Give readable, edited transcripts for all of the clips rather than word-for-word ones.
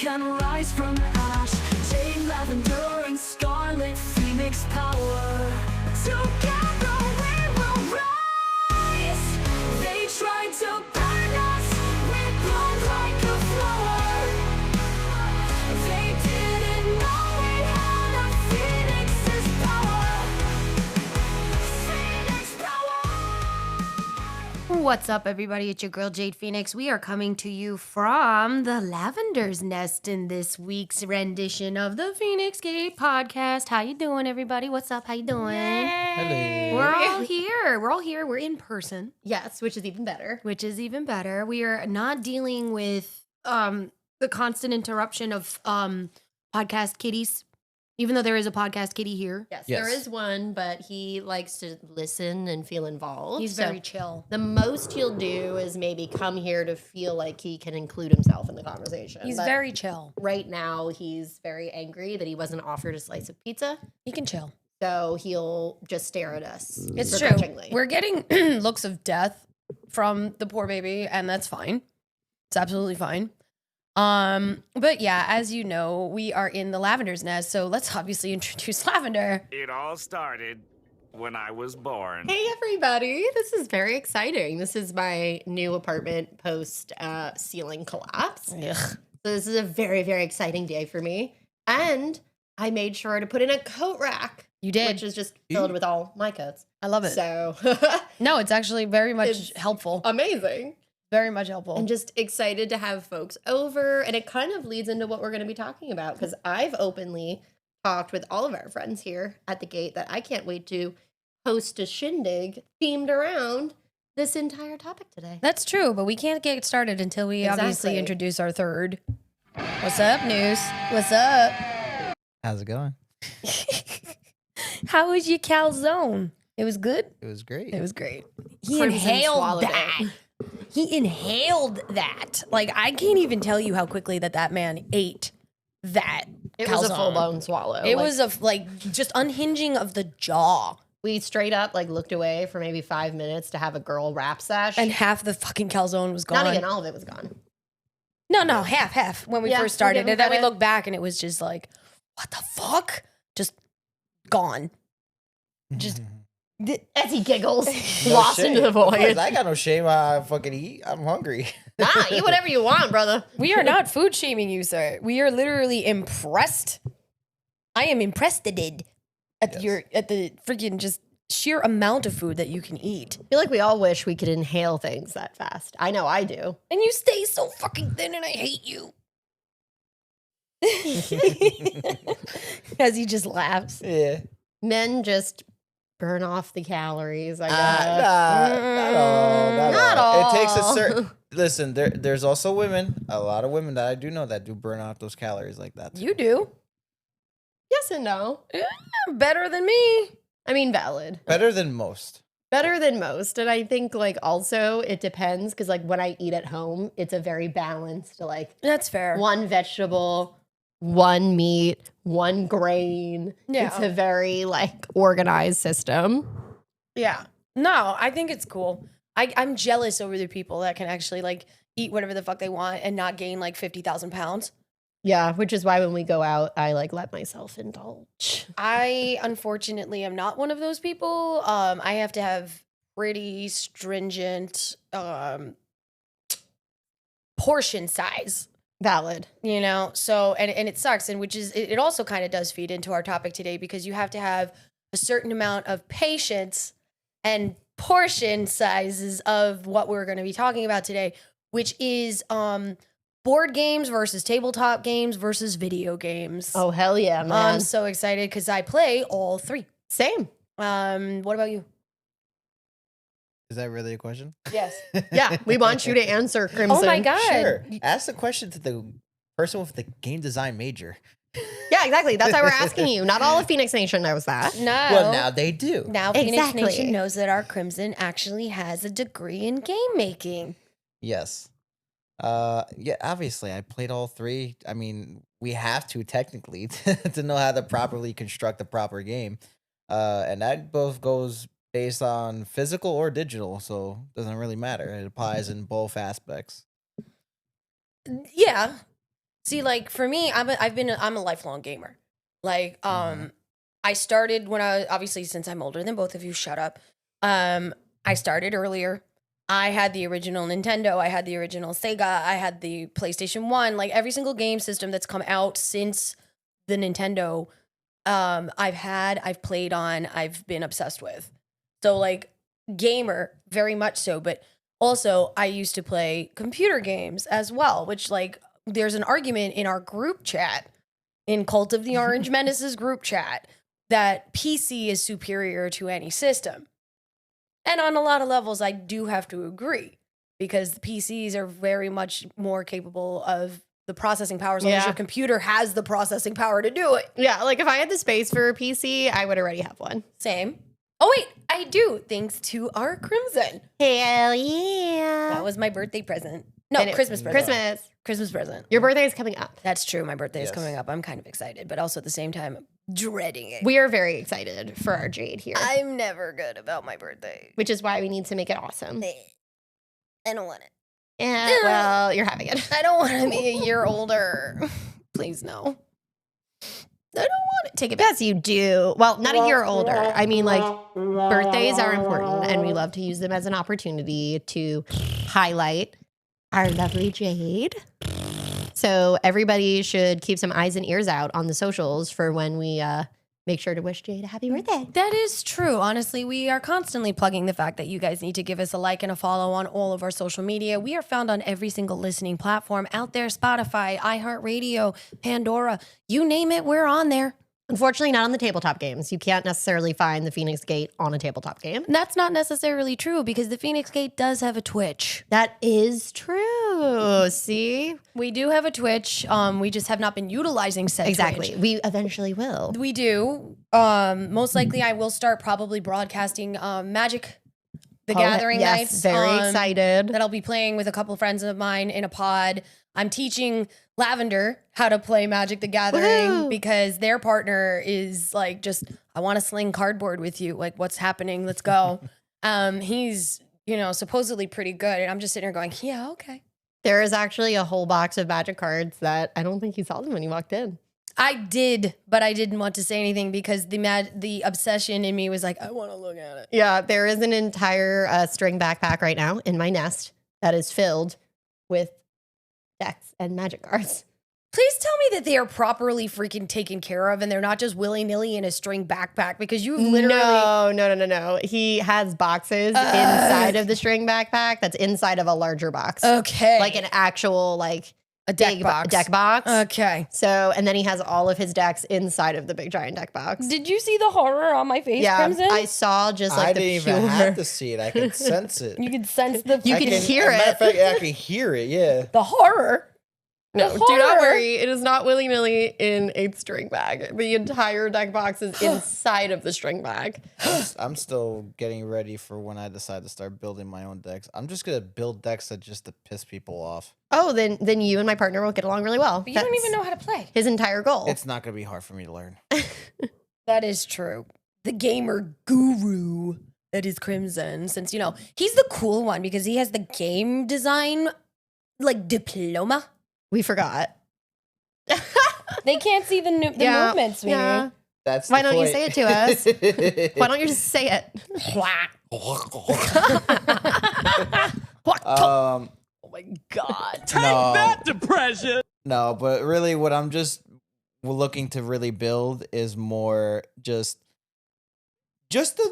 can rise from ash. Jade, Lavender, and Scarlet Phoenix power. Together we will rise. They tried to burn us, we bloom like a flower. They didn't know we had a Phoenix's power. Phoenix power. What's up, everybody? It's your girl, Jade Phoenix. We are coming to you from the Lavender's Nest in this week's rendition of the Phoenix Gate podcast. How you doing, everybody? What's up? How you doing? Hello. We're all here. We're all here. We're in person, Yes, which is even better. which is even better. We are not dealing with the constant interruption of podcast kitties, even though there is a podcast kitty here. Yes, Yes. there is one, but he likes to listen and feel involved. He's So very chill. the most he'll do is maybe come here to feel like he can include himself in the conversation. He's But very chill. right now he's very angry that he wasn't offered a slice of pizza. He can chill. So he'll just stare at us. It's true. begrudgingly. We're getting looks of death from the poor baby, and that's fine. It's absolutely fine. But yeah, as you know, we are in the Lavender's Nest, so let's obviously introduce Lavender. It all started when I was born. Hey everybody, this is very exciting. This is my new apartment post ceiling collapse. Ugh. So this is a very, very exciting day for me. And I made sure to put in a coat rack. You did. Which is just filled with all my coats. I love it. So No, it's actually very much It's helpful. amazing. Very much helpful. And just excited to have folks over. And it kind of leads into what we're going to be talking about because I've openly talked with all of our friends here at the gate that I can't wait to host a shindig themed around this entire topic today. That's true, but we can't get started until we obviously Exactly. introduce our third. What's up, News? What's up? How's it going? How was your calzone? It was good? It was great. It was great. He Crimson inhaled swallowed that. it. He inhaled that. Like, I can't even tell you how quickly that man ate that. It was a calzone. full-blown swallow. It Like, was just unhinging of the jaw, we straight up like looked away for maybe 5 minutes to have a girl rap sesh. and half the fucking calzone was gone. not even all of it was gone. No, half when we Yeah, first started. we'll give And then we credit. looked back, and it was just like, what the fuck? Just gone. Just As he giggles, No lost shame. into the Of course, void. I got no shame. I fucking eat. I'm hungry. Nah, eat whatever you want, brother. We are not food shaming you, sir. We are literally impressed. I am impressed at the freaking just sheer amount of food that you can eat. I feel like we all wish we could inhale things that fast. I know I do. And you stay so fucking thin, and I hate you. As he just laughs. Yeah. Men just burn off the calories, I Nah, guess. not all. Not It takes a all. certain. Listen, there's also women, a lot of women that I do know that do burn out those calories like that. You do. Yes and no. Better than me. I mean, valid. Better than most. Better than most. And I think like also it depends because like when I eat at home, it's a very balanced like That's fair. one vegetable, one meat, one grain. Yeah. It's a very like organized system. Yeah. No, I think it's cool. I'm jealous over the people that can actually like eat whatever the fuck they want and not gain like 50,000 pounds. Yeah, which is why when we go out, I like let myself indulge. I unfortunately am not one of those people. I have to have pretty stringent portion size, Valid. you know? So, and it sucks. And which is, it also kind of does feed into our topic today because you have to have a certain amount of patience and portion sizes of what we're going to be talking about today, which is board games versus tabletop games versus video games. Oh, hell yeah, man. I'm so excited because I play all three. Same. What about you? Is that really a question? Yes. Yeah, we want you to answer, Crimson. Oh my god. Sure. Ask the question to the person with the game design major. Yeah, exactly. That's why we're asking you. Not all of Phoenix Nation knows that. No. Well, now they do. Now Phoenix Exactly. Nation knows that our Crimson actually has a degree in game making. Yes. Yeah, obviously I played all three. I mean, we have to technically to know how to properly construct a proper game. And that both goes based on physical or digital, so it doesn't really matter. It applies in both aspects. Yeah. See, like for me, I'm a lifelong gamer. Like, I started when I obviously since I'm older than both of you, shut up. I started earlier. I had the original Nintendo, I had the original Sega, I had the PlayStation 1, like every single game system that's come out since the Nintendo, I've played on, I've been obsessed with. So like gamer, very much so, but also I used to play computer games as well, which like there's an argument in our group chat, in Cult of the Orange Menaces group chat, that PC is superior to any system. And on a lot of levels, I do have to agree because the PCs are very much more capable of the processing power as long as your computer has the processing power to do it. Yeah, like if I had the space for a PC, I would already have one. Same. Oh, wait, I do, thanks to our Crimson. Hell yeah. That was my birthday present. No, Christmas present. Christmas present. Your birthday is coming up. That's true. My birthday is coming up. I'm kind of excited, but also at the same time, dreading it. We are very excited for our Jade here. I'm never good about my birthday. Which is why we need to make it awesome. I don't want it. Yeah, well, you're having it. I don't want to be a year older. Please, no. I don't want it. Take it back. Yes, you do. Well, not a year older. I mean, like, birthdays are important, and we love to use them as an opportunity to highlight our lovely Jade. So everybody should keep some eyes and ears out on the socials for when we make sure to wish Jade a happy birthday. That is true. Honestly, we are constantly plugging the fact that you guys need to give us a like and a follow on all of our social media. We are found on every single listening platform out there: Spotify, iHeartRadio, Pandora, you name it, we're on there. Unfortunately, not on the tabletop games. You can't necessarily find the Feinics Gate on a tabletop game. That's not necessarily true because the Feinics Gate does have a Twitch. That is true. See? We do have a Twitch. We just have not been utilizing said Exactly. Twitch. We eventually will. We do. Most likely I will start probably broadcasting Magic the Gathering nights. Very excited. That I'll be playing with a couple friends of mine in a pod. I'm teaching Lavender how to play Magic the Gathering Woo! because their partner is like, just, I want to sling cardboard with you. Like, what's happening? Let's go. He's, supposedly pretty good. And I'm just sitting here going, yeah, okay. There is actually a whole box of Magic cards that I don't think he saw them when he walked in. I did, but I didn't want to say anything because the obsession in me was like, I want to look at it. Yeah, there is an entire string backpack right now in my nest that is filled with decks and Magic cards. Please tell me that they are properly freaking taken care of and they're not just willy-nilly in a string backpack because you literally... No. He has boxes inside of the string backpack that's inside of a larger box. Okay. Like an actual, like... A deck box. Deck box. Okay. So, and then he has all of his decks inside of the big giant deck box. Did you see the horror on my face, Yeah, Crimson? I saw just like I the didn't pure... even have to see it. I could sense it. You can sense the... You can hear Matter of it. fact, I can hear it. Yeah. The horror. No, The do not horror. worry. It is not willy-nilly in a string bag. The entire deck box is inside of the string bag. I'm still getting ready for when I decide to start building my own decks. I'm just gonna build decks that just to piss people off. Oh, then you and my partner will get along really well. But you don't even know how to play. His entire goal. It's not gonna be hard for me to learn. That is true. The gamer guru that is Crimson, since, he's the cool one because he has the game design, diploma. We forgot. They can't see the movements, sweetie. Yeah. That's Why the don't you point. say it to us? Why don't you just say it? um, Oh my God. no, depression. no, but really, what I'm just looking to really build is more just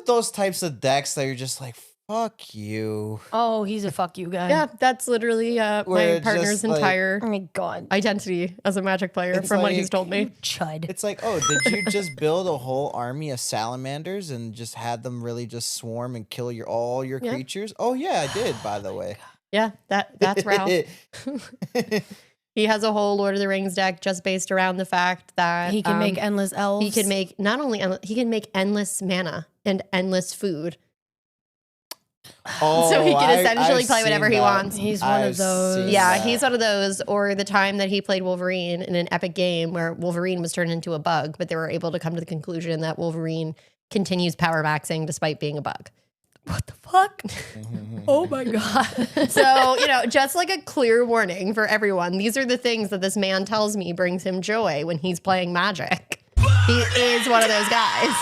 those types of decks that you're just like, fuck you. Oh, he's a fuck you guy. Yeah, that's literally Where my it's partner's just like- entire Oh my God. identity as a Magic player It's from what he's like- told me. Chud. It's like, oh, did you just build a whole army of salamanders and just had them really just swarm and kill all your Yeah. creatures? Oh yeah, I did, by the way. Yeah, that's Ralph. He has a whole Lord of the Rings deck just based around the fact that He can make endless elves. he can make not only he can make endless mana and endless food. Oh, So he can essentially I've play whatever seen he that. wants. He's one of I've those. seen Yeah, that. he's one of those. Or the time that he played Wolverine in an epic game where Wolverine was turned into a bug, but they were able to come to the conclusion that Wolverine continues power maxing despite being a bug. what the fuck? Oh my God. So, just like a clear warning for everyone, these are the things that this man tells me brings him joy when he's playing Magic. He is one of those guys.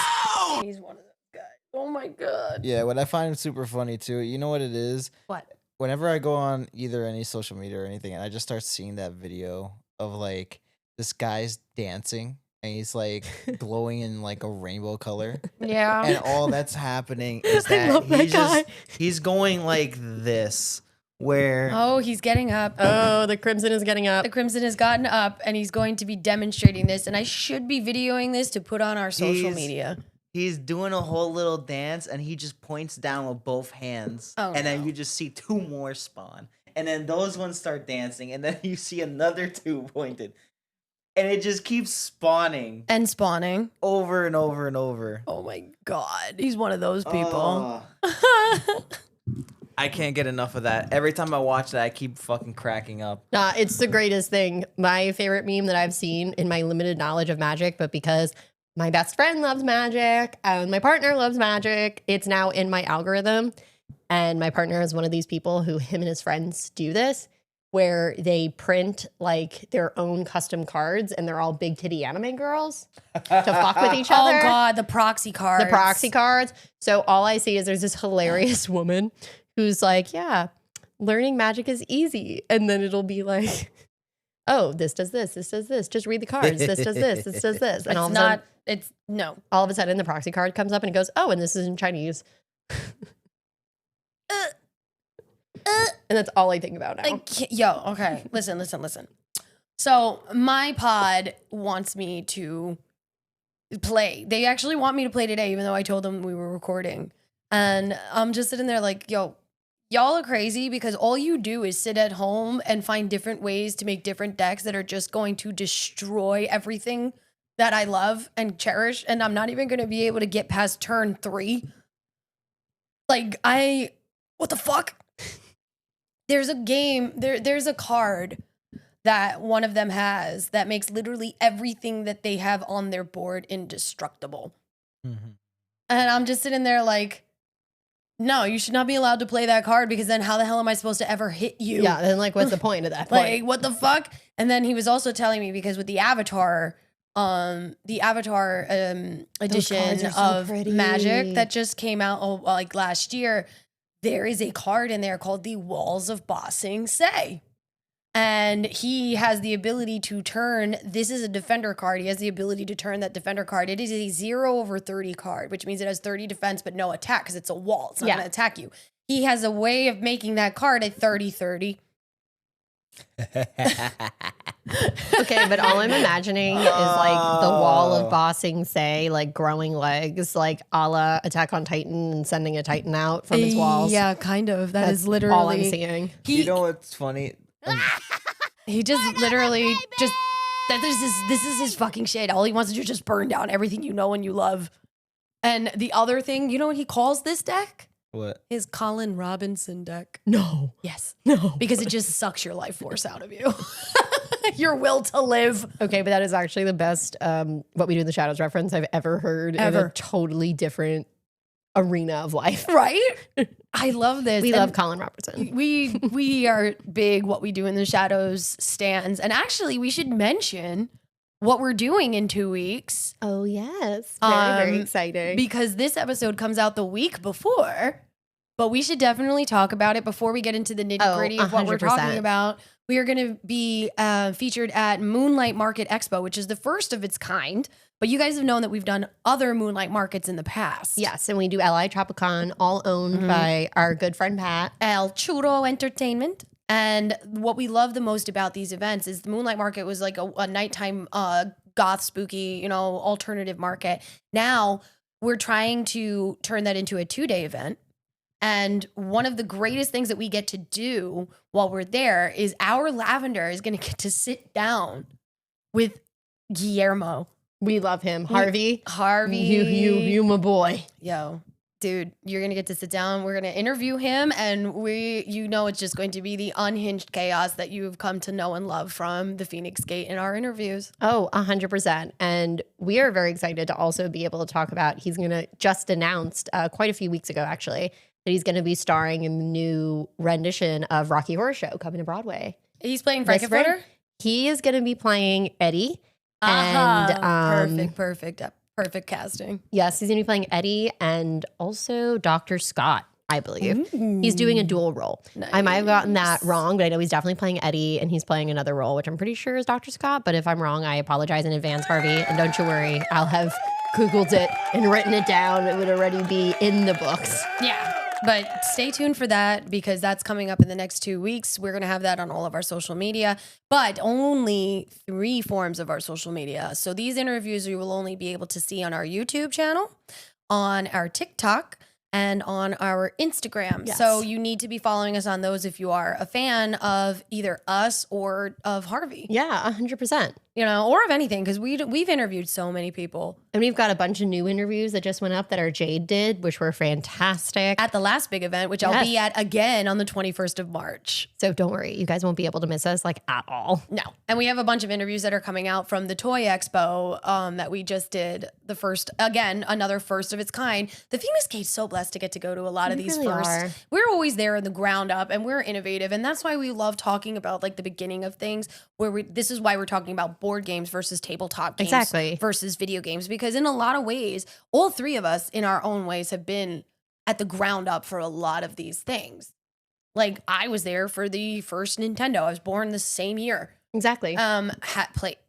He's one of those guys. Oh my God. Yeah, what I find super funny too, you know what it is? What? Whenever I go on either any social media or anything, and I just start seeing that video of like this guy's dancing and he's like glowing in like a rainbow color. Yeah. And all that's happening is I that, love that guy. he's going like this, where Oh, he's getting up. Oh, the Crimson is getting up. The Crimson has gotten up and he's going to be demonstrating this. And I should be videoing this to put on our social He's- media. he's doing a whole little dance and he just points down with both hands. Oh, and then no. you just see two more spawn. And then those ones start dancing. And then you see another two pointed. And it just keeps spawning And spawning. over and over and over. Oh my God. He's one of those people. I can't get enough of that. Every time I watch that, I keep fucking cracking up. It's the greatest thing. My favorite meme that I've seen in my limited knowledge of Magic, but because my best friend loves Magic and my partner loves Magic, it's now in my algorithm. And my partner is one of these people who him and his friends do this, where they print like their own custom cards and they're all big titty anime girls to fuck with each other. Oh God, the proxy cards. The proxy cards. So all I see is there's this hilarious woman who's like, yeah, learning Magic is easy. And then it'll be like, oh, this does this, this does this. Just read the cards. This does this, this does this. And all of a sudden the proxy card comes up and it goes, oh, and this is in Chinese. And that's all I think about now. Okay. Listen. So my pod wants me to play. They actually want me to play today, even though I told them we were recording. And I'm just sitting there like, yo, y'all are crazy because all you do is sit at home and find different ways to make different decks that are just going to destroy everything that I love and cherish. And I'm not even going to be able to get past turn 3. Like, what the fuck? There's a game, there's a card that one of them has that makes literally everything that they have on their board indestructible. Mm-hmm. And I'm just sitting there like, no, you should not be allowed to play that card because then how the hell am I supposed to ever hit you? Yeah, then like what's the point of that point? Like, what the fuck? And then he was also telling me because with the Avatar edition are so of pretty. Magic that just came out like last year, there is a card in there called the Walls of Bossing Say. And he has the ability to turn, this is a defender card. He has the ability to turn that defender card. It is a 0/30 card, which means it has 30 defense, but no attack because it's a wall. It's not going to attack you. He has a way of making that card a 30/30. Okay, but all I'm imagining is like the wall of bossing, say, like growing legs, like a la Attack on Titan and sending a Titan out from its walls. Yeah, kind of. That's is literally all I'm seeing. You know what's funny? He just literally just this is his fucking shit. All he wants to do is just burn down everything you know and you love. And the other thing, you know what he calls this deck? What? His Colin Robinson deck. No. Yes. No. Because it just sucks your life force out of you. Your will to live. Okay, but that is actually the best What We Do in the Shadows reference I've ever heard in a totally different arena of life. Right? I love this. We love Colin Robertson. We are big What We Do in the Shadows stands. And actually, we should mention what we're doing in 2 weeks. Oh, yes. Very exciting. Because this episode comes out the week before, but we should definitely talk about it before we get into the nitty gritty of what we're 100%. talking about. We are going to be featured at Moonlight Market Expo, which is the first of its kind. But you guys have known that we've done other Moonlight Markets in the past. Yes, and we do LI Tropicon, all owned by our good friend Pat. El Churro Entertainment. And what we love the most about these events is the Moonlight Market was like a nighttime goth spooky, alternative market. Now we're trying to turn that into a 2-day event. And one of the greatest things that we get to do while we're there is our Lavender is going to get to sit down with Guillermo. We love him. Harvey. You my boy. Yo, dude, you're going to get to sit down. We're going to interview him. And it's just going to be the unhinged chaos that you've come to know and love from the Feinics Gate in our interviews. Oh, 100%. And we are very excited to also be able to talk about, he's going to just announced quite a few weeks ago, actually, that he's going to be starring in the new rendition of Rocky Horror Show coming to Broadway. He's playing This Frankenfurter? He is going to be playing Eddie. Perfect casting. Yes, he's going to be playing Eddie and also Dr. Scott, I believe. He's doing a dual role. I might have gotten that wrong, but I know he's definitely playing Eddie and he's playing another role, which I'm pretty sure is Dr. Scott. But if I'm wrong, I apologize in advance, Harvey. And don't you worry, I'll have Googled it and written it down. It would already be in the books. Yeah. But stay tuned for that because that's coming up in the next 2 weeks. We're going to have that on all of our social media, but only 3 forms of our social media. So these interviews you will only be able to see on our YouTube channel, on our TikTok, and on our Instagram. Yes. So you need to be following us on those if you are a fan of either us or of Harvey. Yeah, 100%. You know, or of anything, because we've interviewed so many people. And we've got a bunch of new interviews that just went up that our Jade did, which were fantastic. At the last big event, which I'll be at again on the 21st of March. So don't worry, you guys won't be able to miss us like at all. No. And we have a bunch of interviews that are coming out from the Toy Expo that we just did. The first, again, another first of its kind. The Feinics Gate's so blessed to get to go to a lot of these really firsts. are. We're always there in the ground up and we're innovative. And that's why we love talking about like the beginning of things where this is why we're talking about board games versus tabletop games Exactly. versus video games. Because in a lot of ways, all 3 of us in our own ways have been at the ground up for a lot of these things. Like I was there for the first Nintendo. I was born the same year. Exactly.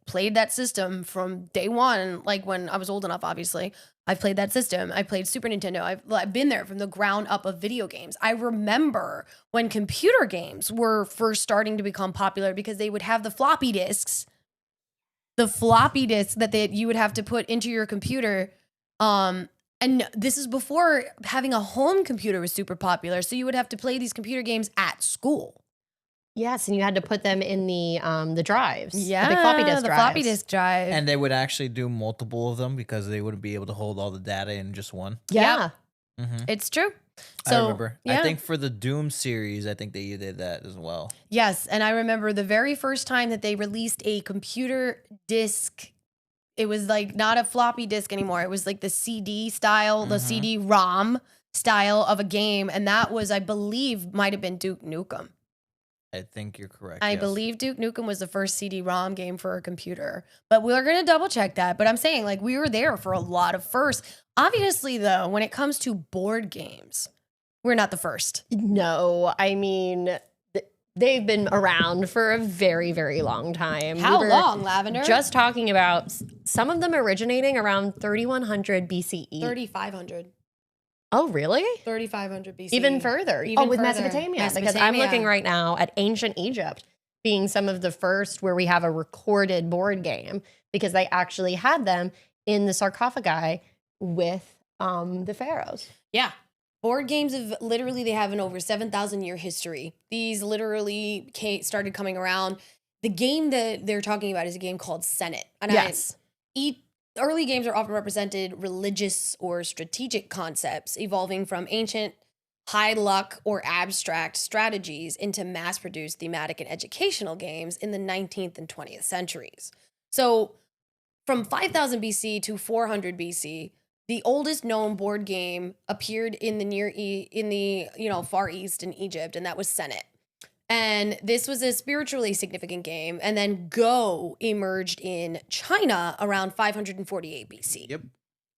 Played that system from day one, like when I was old enough, obviously. I've played that system. I played Super Nintendo. I've been there from the ground up of video games. I remember when computer games were first starting to become popular because they would have the floppy disks. The floppy disks that you would have to put into your computer. And this is before having a home computer was super popular. So you would have to play these computer games at school. Yes, and you had to put them in the drives. Yeah, the floppy disk the drives. floppy disk drive. And they would actually do multiple of them because they wouldn't be able to hold all the data in just one. Yeah. It's true. I So, remember. yeah. I think for the Doom series, I think they did that as well. Yes, and I remember the very first time that they released a computer disc. It was like not a floppy disk anymore. It was like the CD style, the CD-ROM style of a game, and that was, I believe, might have been Duke Nukem. I think you're correct. I yes. believe Duke Nukem was the first CD-ROM game for a computer, but we're going to double check that. But I'm saying like we were there for a lot of firsts. Obviously, though, when it comes to board games, we're not the first. No, I mean, they've been around for a very, very long time. How We were long, Lavender? Just talking about some of them originating around 3100 BCE. 3,500. Oh, really? 3,500 BC. Even further. Even with further. Mesopotamia. Because I'm looking right now at ancient Egypt being some of the first where we have a recorded board game because they actually had them in the sarcophagi with the pharaohs. Yeah. Board games have literally, they have an over 7,000 year history. These literally started coming around. The game that they're talking about is a game called Senate. And Yes. Early games are often represented religious or strategic concepts evolving from ancient high luck or abstract strategies into mass-produced thematic and educational games in the 19th and 20th centuries. So from 5000 BC to 400 BC, the oldest known board game appeared in the Far East in Egypt, and that was Senate. And this was a spiritually significant game. And then Go emerged in China around 548 BC. Yep.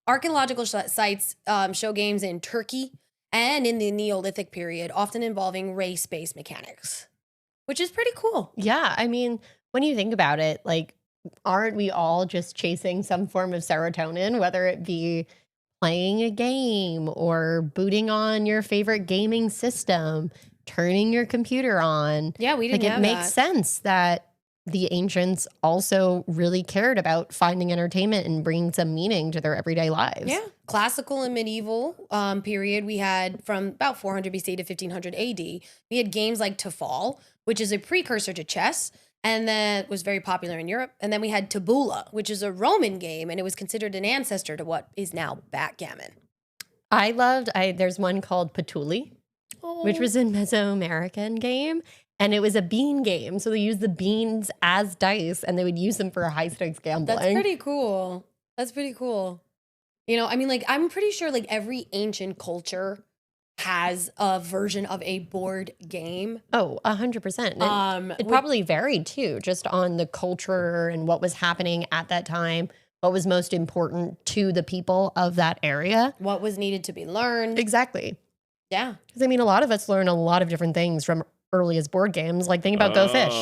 Archaeological sites show games in Turkey and in the Neolithic period, often involving race-based mechanics, which is pretty cool. Yeah. I mean, when you think about it, like, aren't we all just chasing some form of serotonin, whether it be playing a game or booting on your favorite gaming system, turning your computer on? Yeah, we didn't like, have it makes that. sense that the ancients also really cared about finding entertainment and bringing some meaning to their everyday lives. Yeah. Classical and medieval period, we had from about 400 BC to 1500 AD, we had games like Tafal, which is a precursor to chess, and then was very popular in Europe. And then we had Tabula, which is a Roman game, and it was considered an ancestor to what is now backgammon. There's one called Patuli, which was a Mesoamerican game. And it was a bean game. So they used the beans as dice and they would use them for high stakes gambling. That's pretty cool. That's pretty cool. You know, I mean, like, I'm pretty sure like every ancient culture has a version of a board game. Oh, 100%. It we- probably varied too, just on the culture and what was happening at that time, what was most important to the people of that area. What was needed to be learned. Exactly. Yeah. Because I mean, a lot of us learn a lot of different things from earliest board games. Like, think about Go Fish.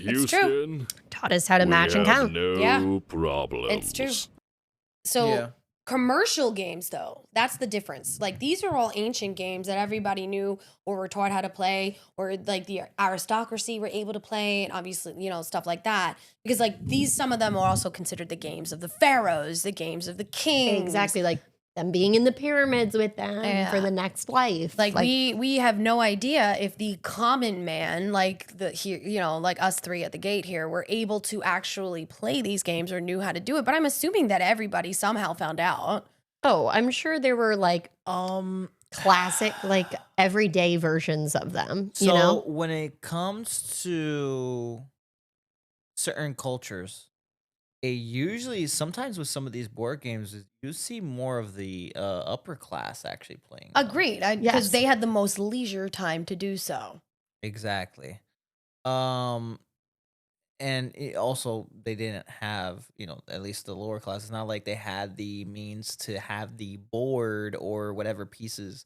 It's true. Houston, Taught us how to match and we have count. No Yeah. problems. It's true. So Yeah. commercial games, though, that's the difference. Like, these are all ancient games that everybody knew or were taught how to play, or like the aristocracy were able to play, and obviously, you know, stuff like that. Because like these, some of them are also considered the games of the pharaohs, the games of the kings. Exactly. Like them being in the pyramids with them Yeah. for the next life. Like we have no idea if the common man, like the here, you know, like us three at the gate here, were able to actually play these games or knew how to do it. But I'm assuming that everybody somehow found out. Oh, I'm sure there were like classic, like everyday versions of them. So you know? when it comes to certain cultures, it usually sometimes with some of these board games you see more of the upper class actually playing them. Agreed, because Yes. they had the most leisure time to do so. Exactly. And also they didn't have, you know, at least the lower class. It's not like they had the means to have the board or whatever pieces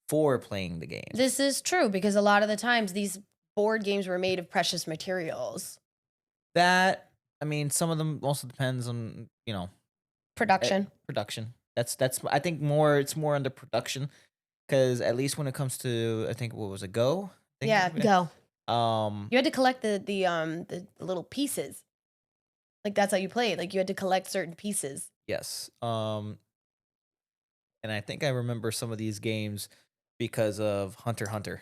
for playing the game. This is true because a lot of the times these board games were made of precious materials. That, I mean, some of them also depends on, you know, Production. production. That's I think more it's more under production, because at least when it comes to, I think, what was it, Go? I think Yeah, Go. You had to collect the little pieces. Like that's how you played. Like you had to collect certain pieces. Yes. And I think I remember some of these games because of Hunter x Hunter.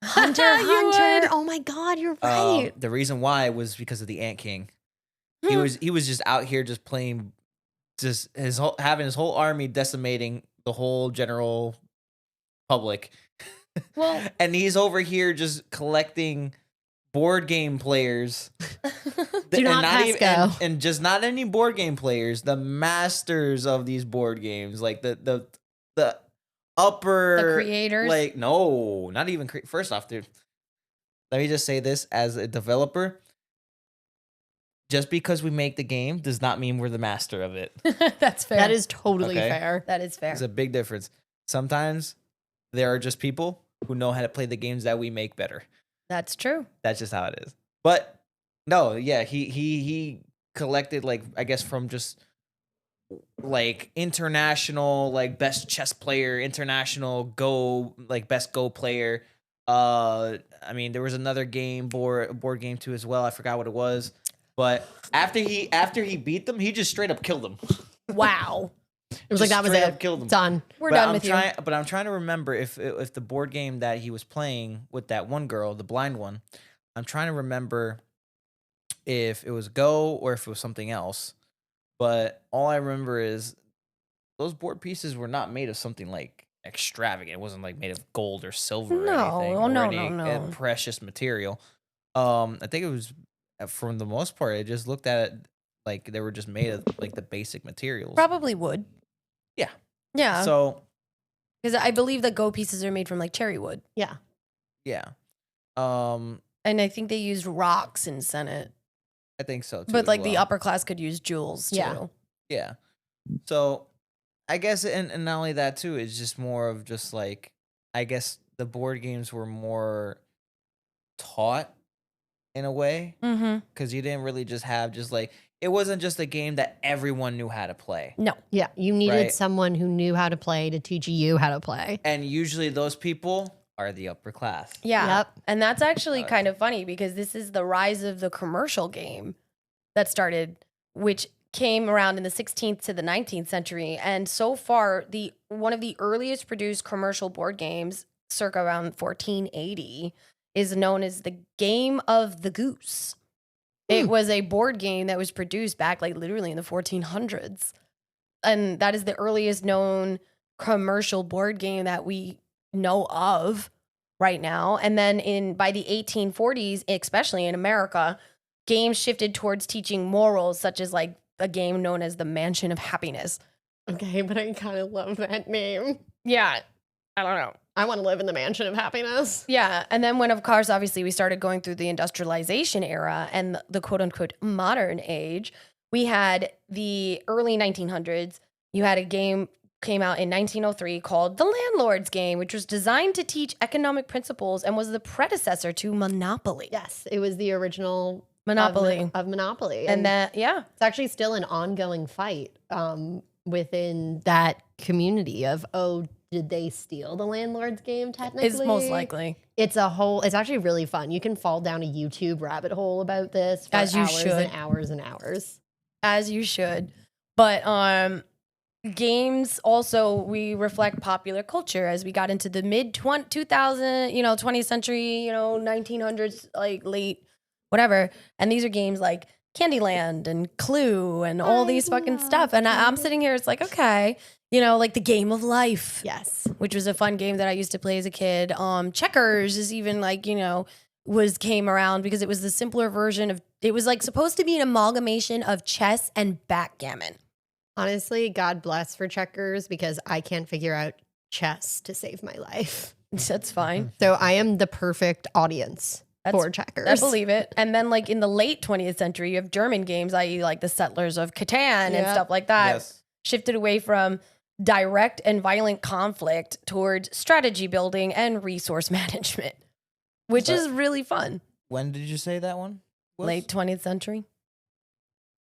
Hunter, Hunter. Hunter. Oh my God, you're right. The reason why was because of the Ant King. He was just out here just playing, just having his whole army decimating the whole general public. Well, And he's over here just collecting board game players. Do not pass even, go. and just not any board game players, the masters of these board games, like the upper The creators? Like, no, not even first off, dude. Let me just say this as a developer. Just because we make the game does not mean we're the master of it. that's fair. That is totally Okay. fair. that is fair. There's a big difference. Sometimes there are just people who know how to play the games that we make better. That's true. That's just how it is. But no, yeah, he collected, like, I guess from just like international, like best chess player, international Go, like best Go player. I mean, there was another board game too as well. I forgot what it was. But after he beat them, he just straight up killed them. Wow. It was like, Just that was straight it. up killed them. Done. We're But done I'm with you. But I'm trying to remember if the board game that he was playing with that one girl, the blind one, I'm trying to remember if it was Go or if it was something else. But all I remember is those board pieces were not made of something like extravagant. It wasn't like made of gold or silver or No, anything. oh, or no, any no, no. precious material. I think it was, from the most part, I just looked at it like they were just made of like the basic materials. Probably would. Yeah. Yeah. So Because I believe that Go pieces are made from like cherry wood. Yeah. yeah. And I think they used rocks in Senate. I think so too. But as like the well. upper class could use jewels too. Yeah. Yeah. So I guess, and not only that too, it's just more of just like, I guess the board games were more taught in a way, Mm-hmm. because you didn't really just have just like, it wasn't just a game that everyone knew how to play. No. Yeah. You needed Right. someone who knew how to play to teach you how to play. And usually those people are the upper class. Yeah. Yep. And that's actually Uh, kind of funny because this is the rise of the commercial game that started, which came around in the 16th to the 19th century. And so far, one of the earliest produced commercial board games, circa around 1480, is known as the Game of the Goose. It was a board game that was produced back like literally in the 1400s. And that is the earliest known commercial board game that we know of right now. And then by the 1840s, especially in America, games shifted towards teaching morals, such as like a game known as the Mansion of Happiness. Okay, but I kind of love that name. Yeah, I don't know. I want to live in the mansion of happiness. Yeah. And then when, of course, obviously we started going through the industrialization era and the quote unquote modern age, we had the early 1900s. You had a game came out in 1903 called The Landlord's Game, which was designed to teach economic principles and was the predecessor to Monopoly. Yes, it was the original Monopoly. of Monopoly. And that, yeah. it's actually still an ongoing fight within that community of, did they steal the Landlord's Game technically? Is most likely. It's actually really fun. You can fall down a YouTube rabbit hole about this for As you hours should. and hours and hours. As you should. But games also, we reflect popular culture as we got into the mid 2000, 20th century, 1900s, like late whatever. And these are games like Candyland and Clue and all these fucking stuff. And I'm sitting here, it's like, okay, like the Game of Life. Yes. Which was a fun game that I used to play as a kid. Checkers is even like, came around because it was the simpler version of, it was like supposed to be an amalgamation of chess and backgammon. Honestly, God bless for checkers because I can't figure out chess to save my life. That's fine. So I am the perfect audience for checkers. I believe it. And then like in the late 20th century, you have German games, i.e. like the Settlers of Catan and stuff like that, shifted away from direct and violent conflict towards strategy building and resource management, which is really fun. When did you say that one was? Late 20th century.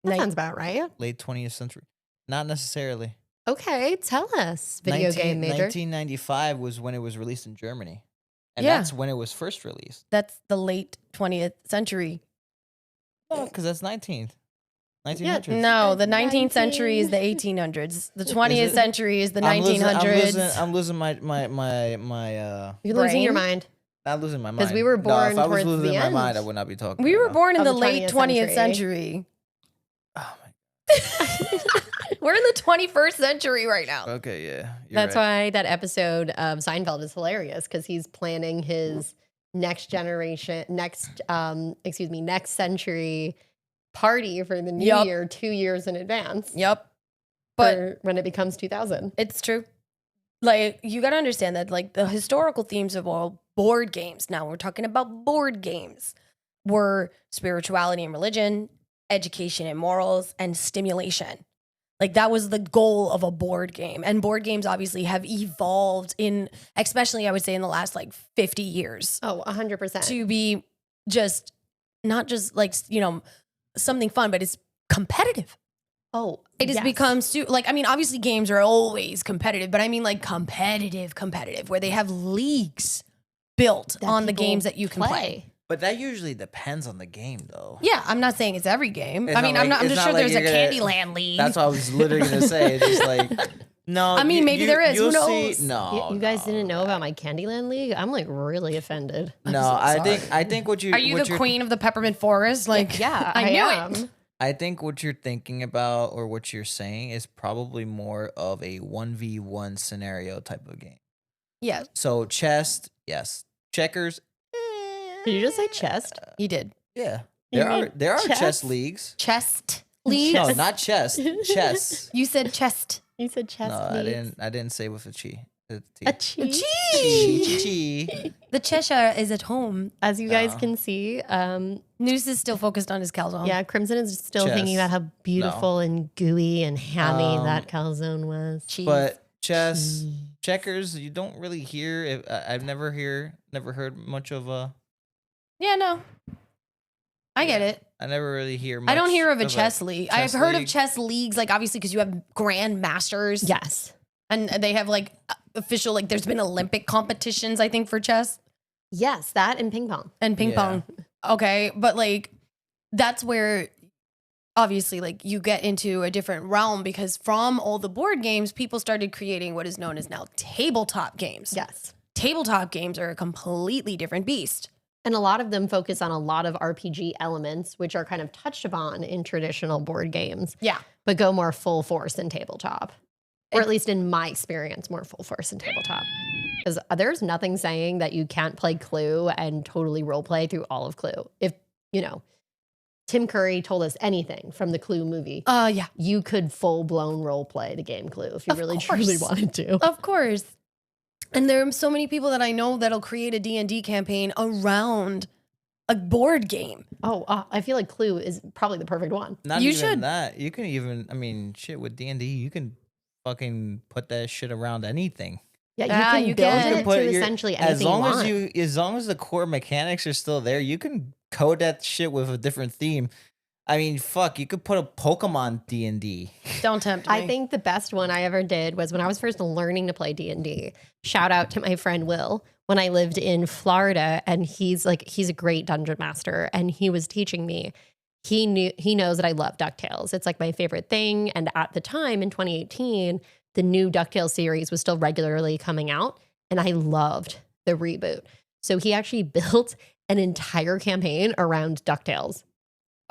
That sounds about right. Late 20th century. Not necessarily. Okay, tell us, video game major. 1995 was when it was released in Germany. And Yeah. that's when it was first released. That's the late 20th century. Oh, because that's 19th. 1900s. No, the 19th century is the 1800s. The 20th century is the 1900s. I'm losing my You're losing your brain? mind. not losing my mind. Because we were born if I was towards losing the my end. mind, I would not be talking. We were right born in Of the the late 20th 20th century. now. Oh my. We're in the 21st century right now. Okay, yeah. That's why that episode of Seinfeld is hilarious because he's planning his next century party for the new Yup. year 2 years in advance. Yep. But for when it becomes 2000. it's true. Like, you got to understand that, like, the historical themes of all board games, now we're talking about board games, were spirituality and religion, education and morals, and stimulation. Like, that was the goal of a board game. And board games obviously have evolved in, especially I would say in the last like 50 years, Oh, 100%. to be just, not just like, something fun, but it's competitive. Oh, It has become, like, I mean, obviously games are always competitive, but I mean like competitive, where they have leagues built That on the people games that you can play. But that usually depends on the game, though. Yeah, I'm not saying it's every game. It's I not mean, like- I'm it's just not sure like there's a you're gonna- Candyland league. That's what I was literally gonna say. It's just like, no. I mean, maybe there is. Who you'll knows? No, You guys no. didn't know about my Candyland League? I'm like really offended. No, so I think what you Are you what the you're- queen of the peppermint forest? Like, Yeah, I knew am. it. I think what you're thinking about or what you're saying is probably more of a 1v1 scenario type of game. Yeah, So chess, yes. Checkers, Did you just say chest? you did. yeah. You There are mean chess chess? leagues. Chest leagues. No, not chess. Chess. You said chest. You said chest. No, I didn't say with a chi. A cheese. Chi. The Cheshire is at home. As you guys No. can see, Noose is still focused on his calzone. yeah, Crimson is still Chess. thinking about how beautiful and gooey and hammy that calzone was. Cheese. But chess, checkers, you don't really hear. I've never heard much of a. yeah, no. I get it. I never really hear. Much I don't hear of a chess league. I've chess heard of league. chess leagues, like obviously because you have grand masters. Yes. And they have like official, like there's been Olympic competitions, I think, for chess Yes, that and ping pong. and ping Yeah. pong. Okay. But like, that's where obviously like you get into a different realm because from all the board games, people started creating what is known as now tabletop games. Yes. Tabletop games are a completely different beast. And a lot of them focus on a lot of RPG elements, which are kind of touched upon in traditional board games, Yeah. but go more full force in tabletop. Or at least in my experience, more full force in tabletop. Because there's nothing saying that you can't play Clue and totally role play through all of Clue. If, Tim Curry told us anything from the Clue movie, Yeah. you could full blown role play the game Clue if you Of really course. truly wanted to. Of course. And there are so many people that I know that'll create a D&D campaign around a board game. Oh, I feel like Clue is probably the perfect one. Not You even should- that. You can even, I mean, shit with D&D, you can fucking put that shit around anything. Yeah, Yeah, you you can build can. it put to your- essentially anything as long you as want. as long as the core mechanics are still there, you can code that shit with a different theme. I mean, fuck, you could put a Pokemon D&D. Don't tempt me. I think the best one I ever did was when I was first learning to play D&D. Shout out to my friend Will when I lived in Florida, and he's a great dungeon master, and he was teaching me. He knows that I love DuckTales. It's like my favorite thing, and at the time in 2018, the new DuckTales series was still regularly coming out, and I loved the reboot. So he actually built an entire campaign around DuckTales.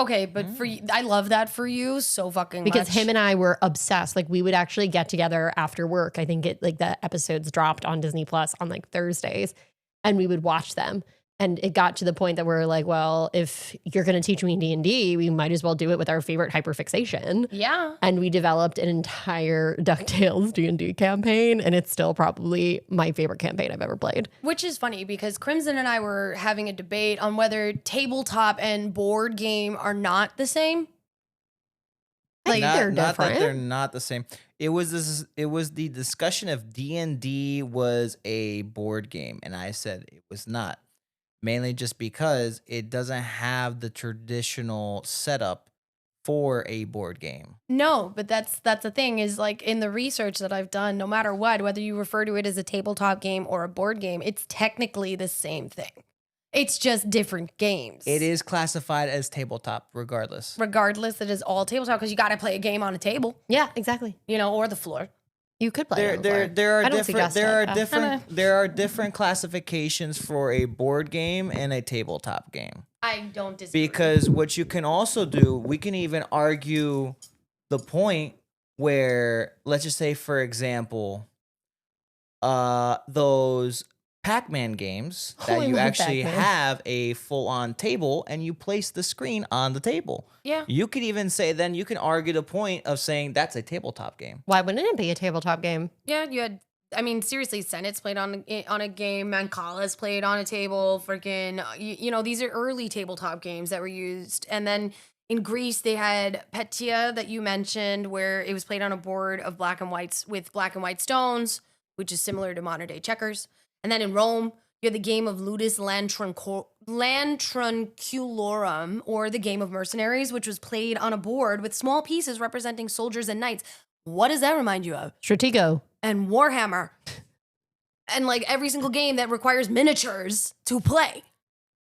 Okay, but for you, I love that for you so fucking Because much. him and I were obsessed. Like we would actually get together after work. I think the episodes dropped on Disney Plus on like Thursdays, and we would watch them. And it got to the point that we're like, well, if you're going to teach me D&D, we might as well do it with our favorite hyperfixation. Yeah. And we developed an entire DuckTales D&D campaign, and it's still probably my favorite campaign I've ever played. Which is funny because Crimson and I were having a debate on whether tabletop and board game are not the same. Like they're not that different. they're not the same. It was the discussion of D&D was a board game, and I said it was not. Mainly just because it doesn't have the traditional setup for a board game. No, but that's the thing is like in the research that I've done, no matter what, whether you refer to it as a tabletop game or a board game, it's technically the same thing. It's just different games. It is classified as tabletop regardless. Regardless, it is all tabletop because you got to play a game on a table, Yeah, exactly. or the floor. You could play it on the floor. There I are don't different suggest there it. are different there are different classifications for a board game and a tabletop game. I don't disagree. Because what you can also do, we can even argue the point where, let's just say, for example, those Pac-Man games Oh, that I you love actually Pac-Man. have a full-on table and you place the screen on the table. Yeah. You could even say, then you can argue the point of saying that's a tabletop game. Why wouldn't it be a tabletop game? Yeah, you had. I mean, seriously, Senate's played on a game. Mancala's played on a table. Freaking, these are early tabletop games that were used. And then in Greece, they had Petia that you mentioned, where it was played on a board of black and whites with black and white stones, which is similar to modern day checkers. And then in Rome, you had the game of Ludus Lantranculorum, or the game of mercenaries, which was played on a board with small pieces representing soldiers and knights. What does that remind you of? Stratego. And Warhammer. And like every single game that requires miniatures to play.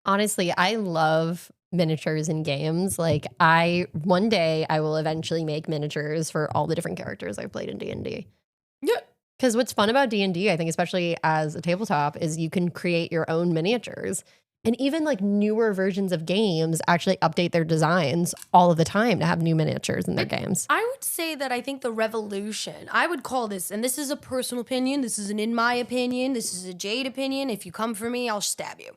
Honestly, I love miniatures in games. Like one day I will eventually make miniatures for all the different characters I've played in D&D. Yeah. Because what's fun about D&D, I think, especially as a tabletop, is you can create your own miniatures. And even like newer versions of games actually update their designs all of the time to have new miniatures in their games. I would say that I think the revolution, I would call this, and this is a personal opinion, this isn't in my opinion, this is a Jade opinion. If you come for me, I'll stab you.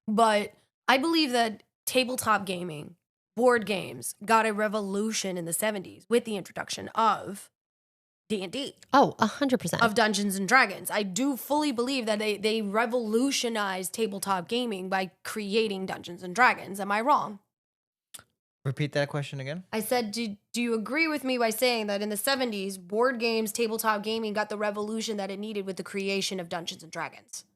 But I believe that tabletop gaming, board games, got a revolution in the 70s with the introduction of D&D, Oh, 100%. of Dungeons and Dragons. I do fully believe that they revolutionized tabletop gaming by creating Dungeons and Dragons. Am I wrong? Repeat that question again. I said, do you agree with me by saying that in the 70s, board games, tabletop gaming got the revolution that it needed with the creation of Dungeons and Dragons?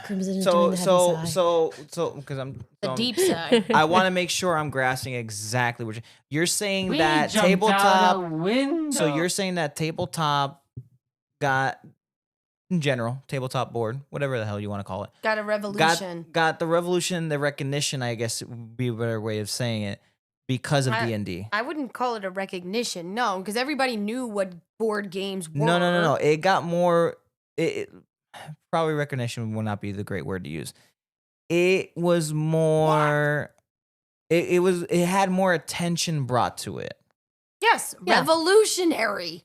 Crimson is doing the heavy sigh. Because I'm The deep side. I want to make sure I'm grasping exactly what you're saying. We That jumped out a tabletop. window. So you're saying that tabletop got, in general, tabletop board, whatever the hell you want to call it, Got a revolution. got the revolution, the recognition, I guess would be a better way of saying it, because of D&D. I wouldn't call it a recognition, no, because everybody knew what board games were. No. It got more. Probably recognition would not be the great word to use. It was more. It had more attention brought to it. Yes, Yeah. revolutionary.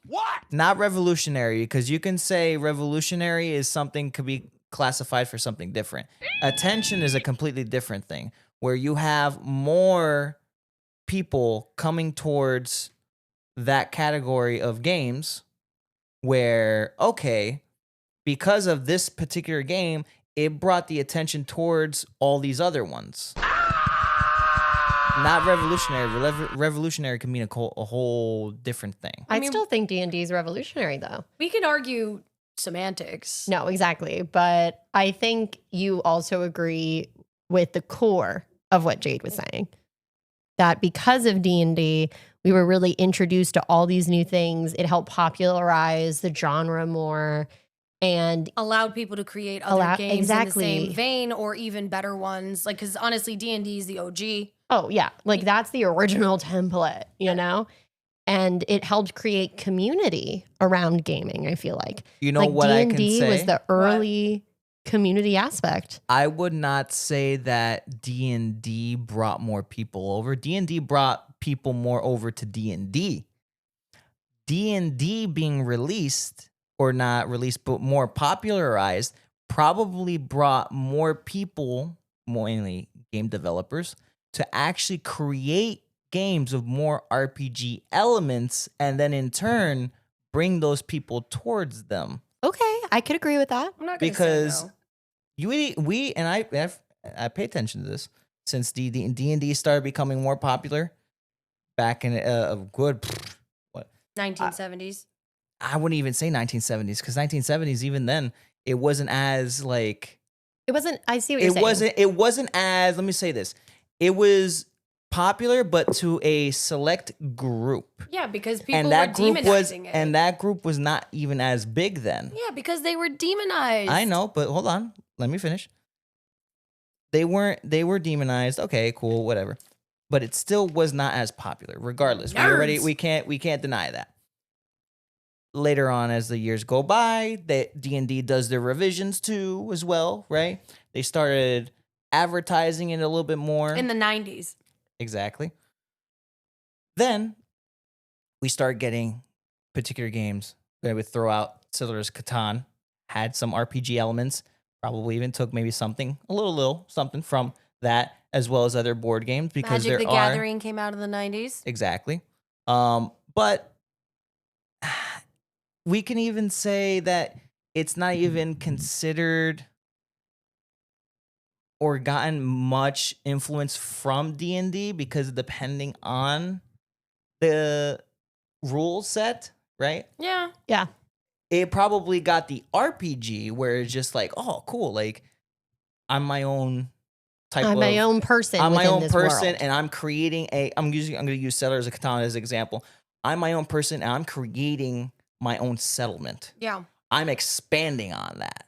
Not revolutionary, because you can say revolutionary is something could be classified for something different. Attention is a completely different thing, where you have more people coming towards that category of games where, okay, because of this particular game, it brought the attention towards all these other ones. Not revolutionary. Revolutionary can mean a whole different thing. I mean- still think D&D is revolutionary, though. We can argue semantics. No, exactly. But I think you also agree with the core of what Jade was saying. That because of D&D, we were really introduced to all these new things. It helped popularize the genre more. And Allowed people to create other games exactly. in the same vein or even better ones. Like, because honestly, D&D is the OG. oh, yeah, like that's the original template, you know? And it helped create community around gaming, I feel like. You know like what I can D&D say? was the early community aspect. I would not say that D&D brought more people over. D&D brought people more over to D&D. D&D being released, or not released, but more popularized, probably brought more people, mainly game developers, to actually create games with more RPG elements, and then in turn bring those people towards them. Okay, I could agree with that. I'm not going to say Because no. we and I pay attention to this since D&D started becoming more popular back in a good 1970s. I wouldn't even say 1970s, because 1970s, even then, it wasn't as like It wasn't, I see what you're saying. it wasn't as, let me say this, it was popular, but to a select group. Yeah, because people And were that group demonizing it. and that group was not even as big then. Yeah, because they were demonized. I know, but hold on. Let me finish. They were demonized. Okay, cool, whatever. But it still was not as popular, regardless. Nerds. We can't deny that. Later on, as the years go by, D&D does their revisions too, as well, right? They started advertising it a little bit more. In the 90s. Exactly. Then we start getting particular games that would throw out. Settlers Catan had some RPG elements, probably even took maybe something, a little something from that, as well as other board games, because Magic there the are Gathering came out in the 90s. exactly. But we can even say that it's not even considered or gotten much influence from D&D, because depending on the rule set, right? Yeah. Yeah. It probably got the RPG where it's just like, oh, cool, like I'm my own type I'm of my own person. I'm my within own this person, world. and I'm creating I'm going to use Settlers of Catan as an example. I'm my own person, and I'm creating my own settlement. Yeah. I'm expanding on that,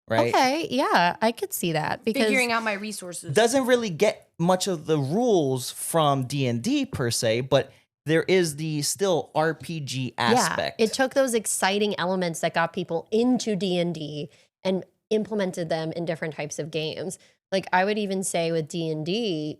right? Okay, yeah, I could see that because Figuring out my resources. Doesn't really get much of the rules from D&D per se, but there is the still RPG aspect. Yeah, it took those exciting elements that got people into D&D and implemented them in different types of games. Like I would even say with D&D,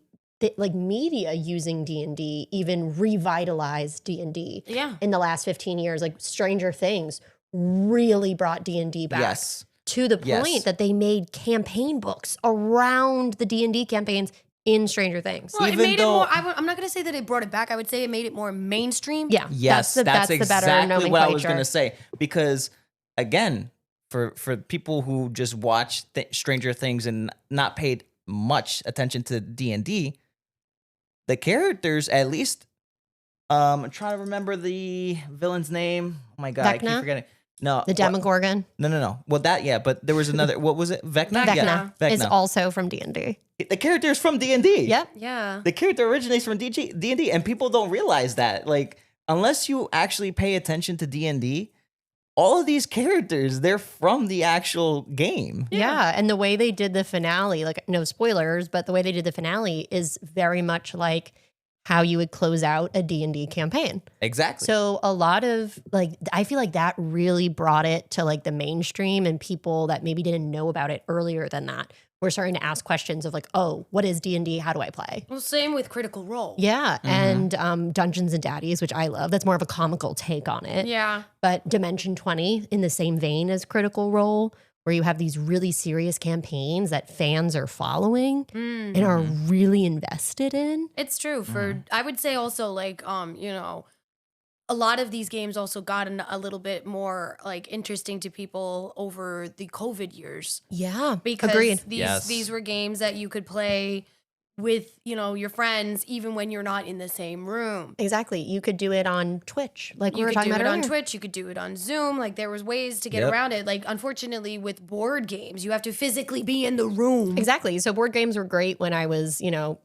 like media using D&D even revitalized D&D. Yeah. In the last 15 years, like Stranger Things really brought D&D back. Yes. To the point Yes. that they made campaign books around the D&D campaigns in Stranger Things. Well, Even it made though- it more. I'm not going to say that it brought it back. I would say it made it more mainstream. Yeah. Yes, that's the exactly better nomenclature. what I was going to say. Because again, for people who just watch Stranger Things and not paid much attention to D&D, the characters, at least, I'm trying to remember the villain's name. Oh my god, I keep Vecna? forgetting. No, The Demogorgon. No. Well, that, yeah, but there was another. What was it? Vecna. Vecna. Yeah, Vecna is Vecna. also from D&D. The character is from D&D. Yep. Yeah. The character originates from D&D, and people don't realize that. Like, unless you actually pay attention to D&D, all of these characters, they're from the actual game. Yeah. And the way they did the finale, like no spoilers, but the way they did the finale is very much like how you would close out a D&D campaign. Exactly. So a lot of like, I feel like that really brought it to like the mainstream, and people that maybe didn't know about it earlier than that were starting to ask questions of like, oh, what is D&D? How do I play? Well, same with Critical Role. Yeah. Mm-hmm. And Dungeons and Daddies, which I love. That's more of a comical take on it. Yeah. But Dimension 20 in the same vein as Critical Role, where you have these really serious campaigns that fans are following and are really invested in. It's true. For I would say also like you know, a lot of these games also gotten a little bit more like interesting to people over the COVID years. Yeah. Because Agreed. these were games that you could play with, your friends, even when you're not in the same room. Exactly. You could do it on Twitch, like we You were could talking do about it on earlier. Twitch. You could do it on Zoom. Like there was ways to get Yep. around it. Like unfortunately, with board games, you have to physically be in the room. Exactly. So board games were great when I was,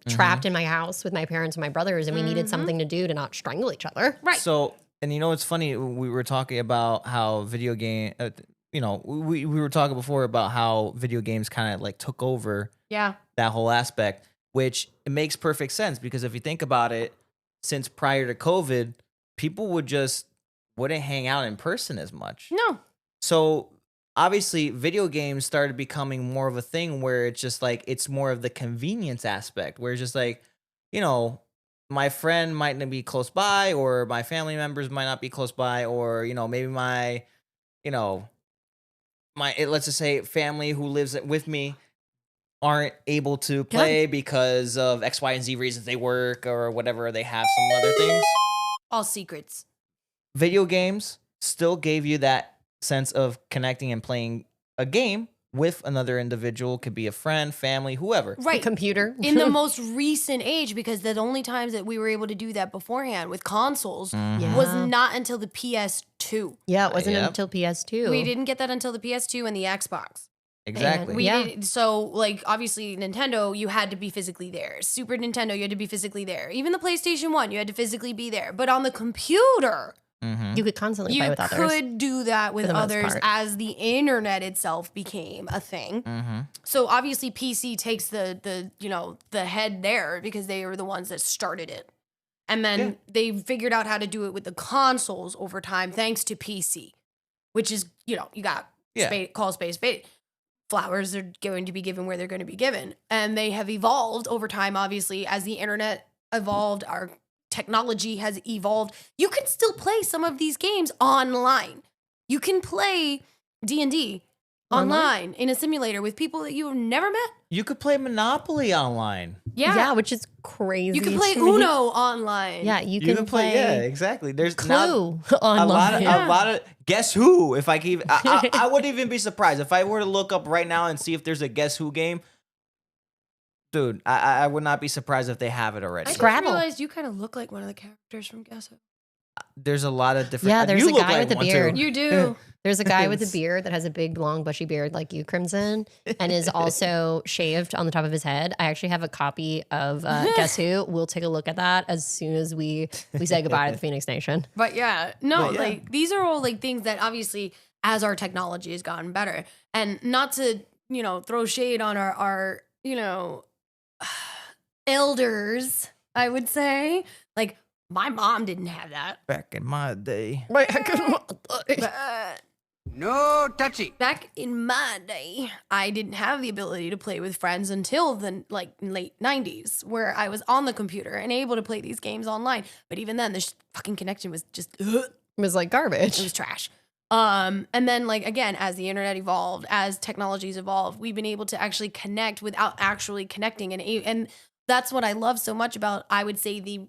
trapped in my house with my parents and my brothers, and we needed something to do to not strangle each other. Right. So, and it's funny. We were talking about how video game. We were talking before about how video games kind of like took over Yeah. that whole aspect, which it makes perfect sense because if you think about it, since prior to COVID, people wouldn't hang out in person as much. No. So obviously video games started becoming more of a thing where it's just like it's more of the convenience aspect where it's just like, my friend might not be close by or my family members might not be close by or, maybe my, let's just say family who lives with me aren't able to play because of X, Y, and Z reasons they work or whatever. They have some other things. All secrets. Video games still gave you that sense of connecting and playing a game with another individual. Could be a friend, family, whoever. A Right. computer. In the most recent age, because the only times that we were able to do that beforehand with consoles Mhm. was not until the PS2. Yeah, it wasn't Yep. until PS2. We didn't get that until the PS2 and the Xbox. Exactly. We Yeah. did, so like obviously Nintendo, you had to be physically there. Super Nintendo, you had to be physically there. Even the PlayStation 1, you had to physically be there. But on the computer, Mhm. You could constantly play you with others. could do that with for the most others part. as the internet itself became a thing. Mhm. So obviously PC takes the head there because they were the ones that started it. And then they figured out how to do it with the consoles over time thanks to PC, which is, you got Yeah. call space spade. Flowers are going to be given where they're going to be given. And they have evolved over time, obviously, as the internet evolved, our technology has evolved. You can still play some of these games online. You can play D&D online in a simulator with people that you've never met. You could play Monopoly online. Yeah. which is crazy. You can play to me. Uno online. Yeah, you can play Yeah, exactly. There's now Clue a lot online. of Yeah. a lot of Guess Who. If I can, I wouldn't even be surprised if I were to look up right now and see if there's a Guess Who game. Dude, I would not be surprised if they have it I already. just Scrabble. realized you kind of look like one of the characters from Guess Who. There's a lot of different. Yeah, there's you a look guy like with a one, too. beard. You do. There's a guy with a beard that has a big, long, bushy beard like you, Crimson, and is also shaved on the top of his head. I actually have a copy of Guess Who. We'll take a look at that as soon as we say goodbye to the Phoenix Nation. But yeah, no, But yeah. like these are all like things that obviously as our technology has gotten better and not to, throw shade on our elders, I would say. Like my mom didn't have that. Back in my day. But No touchy. back in my day, I didn't have the ability to play with friends until the late 90s where I was on the computer and able to play these games online. But even then the fucking connection was just It was like garbage. it was trash. And then again, as the internet evolved, as technologies evolved, we've been able to actually connect without actually connecting. And that's what I love so much about, I would say, the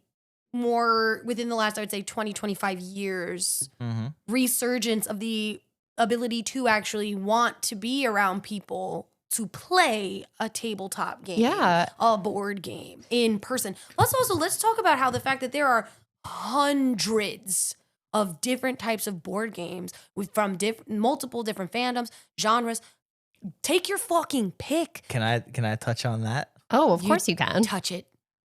more within the last, I would say 20, 25 years, Mhm. resurgence of the ability to actually want to be around people to play a tabletop game, Yeah. a board game in person. Let's talk about how the fact that there are hundreds of different types of board games from multiple different fandoms, genres. Take your fucking pick. Can I touch on that? Oh, of course you can. Touch it.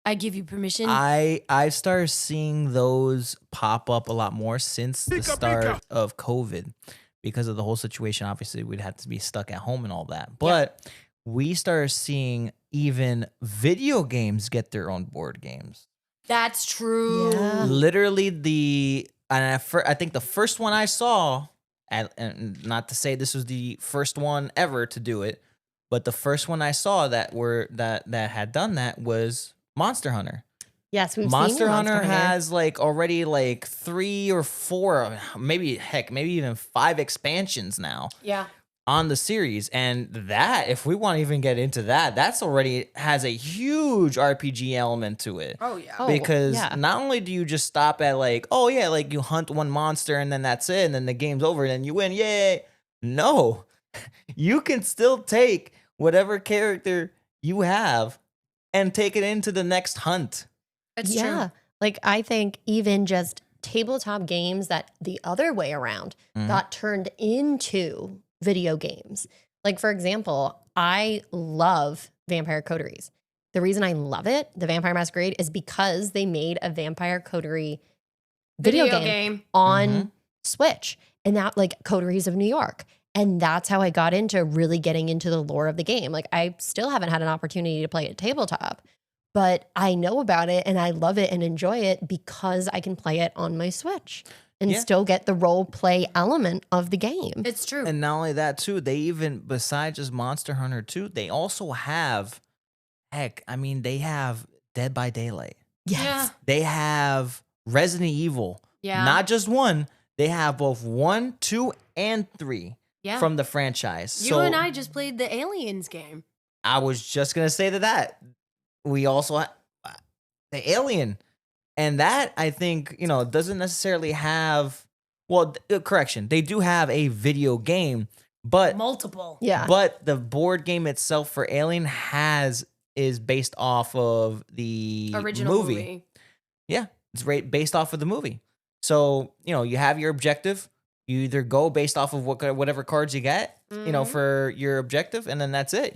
I give you permission. I started seeing those pop up a lot more since the start of COVID because of the whole situation. Obviously, we'd have to be stuck at home and all that. But we started seeing even video games get their own board games. That's true. Yeah. Literally I think the first one I saw, and not to say this was the first one ever to do it, but the first one I saw that had done that was Monster Hunter. Yes, we've Monster seen Hunter has already 3 or 4, maybe even 5 expansions now. Yeah. on the series. And that, if we want to even get into that, that's already has a huge RPG element to it. Oh yeah. Oh, Because yeah. not only do you just stop at like, oh yeah, like you hunt one monster and then that's it, and then the game's over and then you win, yay. No, you can still take whatever character you have and take it into the next hunt. It's yeah. true. Like, I think even just tabletop games that the other way around got turned into video games. Like, for example, I love Vampire Coteries. The reason I love it, the Vampire Masquerade, is because they made a Vampire Coterie video game on Switch. And that, like, Coteries of New York. And that's how I got into really getting into the lore of the game. Like, I still haven't had an opportunity to play it tabletop, but I know about it and I love it and enjoy it because I can play it on my Switch and still get the role play element of the game. It's true. And not only that, too, they even, besides just Monster Hunter 2, they also have, they have Dead by Daylight. Yes. Yeah. They have Resident Evil. Yeah. Not just one. They have both 1, 2, and 3 Yeah. from the franchise. You and I just played the Aliens game. I was just going to say that. We also have the Alien. And that, I think, doesn't necessarily have, correction. They do have a video game, but Multiple. Yeah. But the board game itself for Alien is based off of the Original movie. Yeah, it's based off of the movie. So, you have your objective. You either go based off of whatever cards you get, for your objective, and then that's it,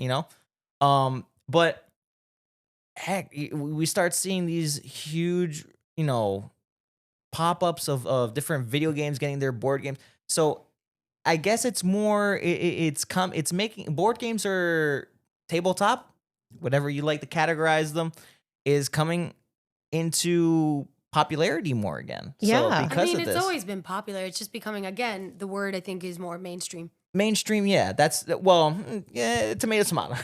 But heck, we start seeing these huge, pop-ups of different video games getting their board games. So I guess it's more it's making board games or tabletop, whatever you like to categorize them, is coming into popularity more again. Yeah. So because of it's this. always been popular. It's just becoming, again, the word I think is more mainstream. Mainstream, yeah. Tomato. I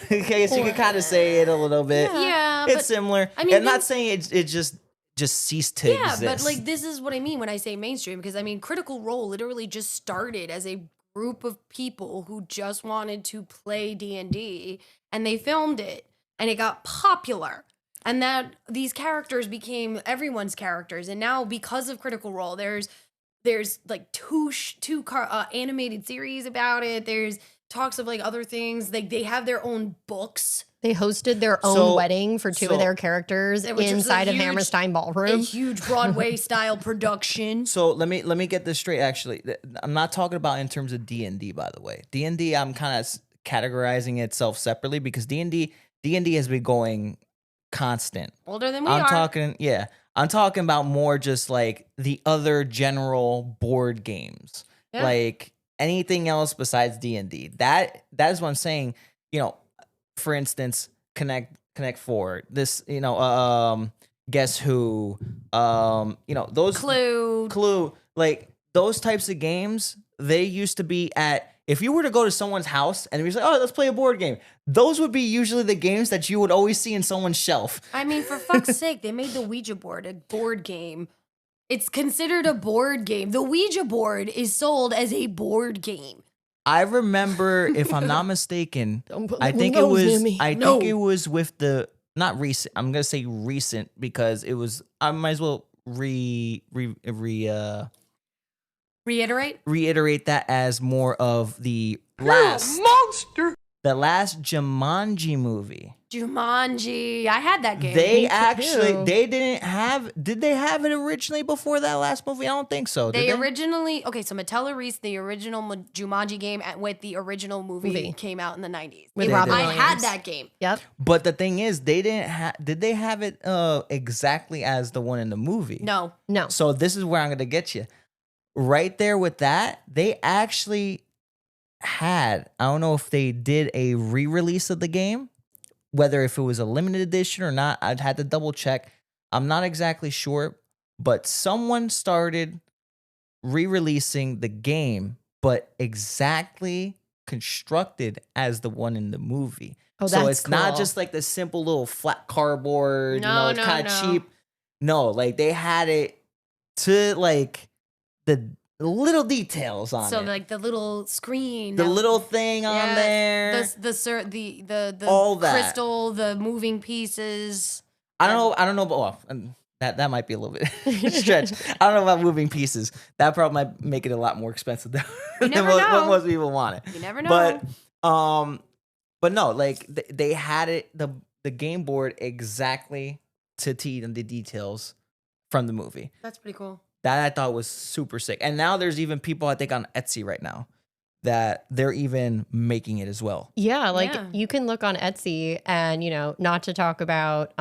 guess you could kind of say it a little bit. Yeah, It's but similar. I mean, I'm not saying it just ceased to exist. but like this is what I mean when I say mainstream, because I mean Critical Role literally just started as a group of people who just wanted to play D&D, and they filmed it and it got popular. And that these characters became everyone's characters, and now because of Critical Role, there's like two animated series about it. There's talks of like other things. Like they have their own books. They hosted their own wedding for two of their characters Which was a inside of huge- Hammerstein A Ballroom. huge Broadway style production. So let me get this straight. Actually, I'm not talking about in terms of D&D. By the way, D&D, I'm kind of categorizing itself separately because D&D has been going constant. Older than we I'm are. I'm talking about more just like the other general board games, like anything else besides D&D. That is what I'm saying. For instance, Connect 4. This, Guess Who, those Clue, like those types of games. They used to be at. If you were to go to someone's house and be like, oh, let's play a board game, those would be usually the games that you would always see in someone's shelf. I mean, for fuck's sake, they made the Ouija board a board game. It's considered a board game. The Ouija board is sold as a board game. I remember, if I'm not mistaken, Don't put I little think it nose was. near me. I think it was with the not recent. I'm gonna say recent because it was. I might as well reiterate that as more of the last Monster! the last Jumanji movie. Jumanji. I had that game. They Me actually too. they didn't have. Did they have it originally before that last movie? I don't think so. They Did they? originally, so Mattel released the original Jumanji game with the original movie came out in the 90s. With Robin I had Williams. that game. Yep. But the thing is, they didn't have. Did they have it exactly as the one in the movie? No. No. So this is where I'm gonna get you. Right there with that, they actually had. I don't know if they did a re-release of the game, whether if it was a limited edition or not. I'd had to double check. I'm not exactly sure, but someone started re-releasing the game, but exactly constructed as the one in the movie. Oh, so that's it's not cool. just like the simple little flat cardboard. No, it's no, kind of no. cheap. No, like they had it to like little details on So it. like the little screen, The little thing on there. the All that. crystal, the moving pieces. I don't know, but well, and that might be a little bit stretch. I don't know about moving pieces. That probably might make it a lot more expensive than, never what know. most people want it. You never know. But no, like they had it the game board exactly to T and the details from the movie. That's pretty cool. That I thought was super sick. And now there's even people I think on Etsy right now that they're even making it as well. Yeah, like Yeah. you can look on Etsy and, not to talk about,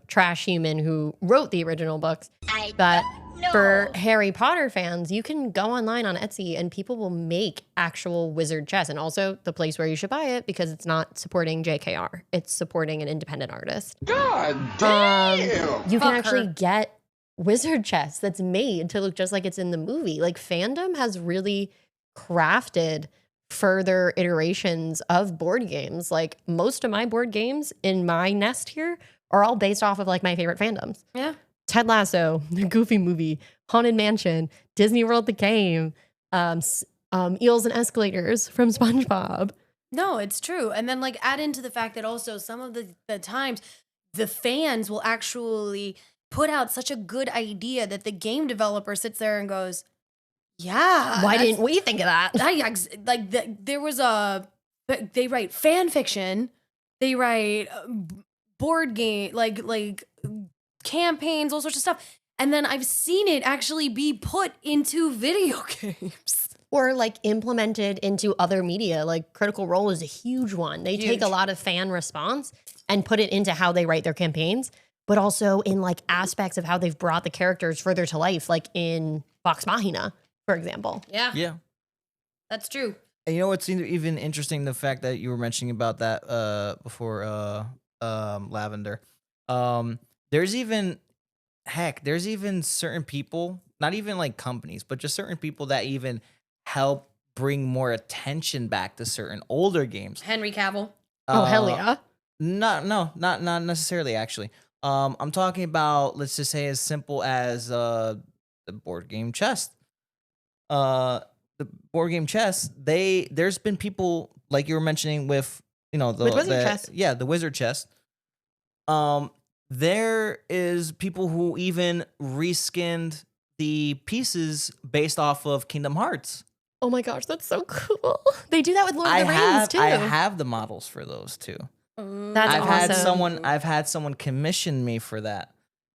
Trash Human who wrote the original books, but for Harry Potter fans, you can go online on Etsy and people will make actual wizard chess. And also the place where you should buy it because it's not supporting JKR. It's supporting an independent artist. God damn! You can Fuck actually her. get wizard chess that's made to look just like it's in the movie. Like fandom has really crafted further iterations of board games. Like most of my board games in my nest here are all based off of like my favorite fandoms. Yeah. Ted Lasso, the Goofy Movie, Haunted Mansion, Disney World the Game, Eels and Escalators from SpongeBob. No, it's true. And then like add into the fact that also some of the times the fans will actually put out such a good idea that the game developer sits there and goes, yeah. Why that's- didn't we think of that? there was they write fan fiction, they write board game, like campaigns, all sorts of stuff. And then I've seen it actually be put into video games. Or like implemented into other media. Like Critical Role is a huge one. They take Huge. a lot of fan response and put it into how they write their campaigns, but also in like aspects of how they've brought the characters further to life, like in Vox Machina, for example. Yeah, Yeah. that's true. And you know what's even interesting? The fact that you were mentioning about that before Lavender. There's even certain people, not even like companies, but just certain people that even help bring more attention back to certain older games. Henry Cavill. Oh, hell yeah. Not necessarily actually. I'm talking about, let's just say, as simple as the board game chess. The board game chess. There's been people like you were mentioning with With wizard chess. Yeah, the wizard chess. There is people who even reskinned the pieces based off of Kingdom Hearts. Oh my gosh, that's so cool. They do that with Lord of the Rings too. I have the models for those too. That's I've had someone commission me for that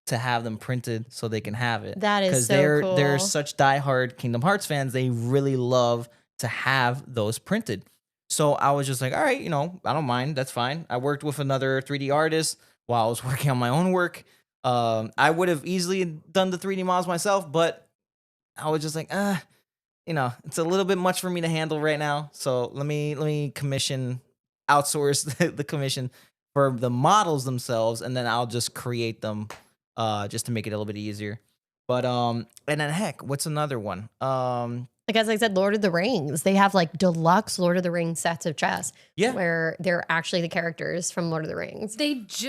to have them printed so they can have it. That is because so cool. they're such diehard Kingdom Hearts fans. They really love to have those printed. So I was just like, all right, I don't mind. That's fine. I worked with another 3D artist while I was working on my own work. I would have easily done the 3D models myself, but I was just like, it's a little bit much for me to handle right now. So let me outsource the commission for the models themselves, and then I'll just create them just to make it a little bit easier. But and then heck, what's another one? Like as I said, Lord of the Rings. They have like deluxe Lord of the Rings sets of chess. Yeah. Where they're actually the characters from Lord of the Rings.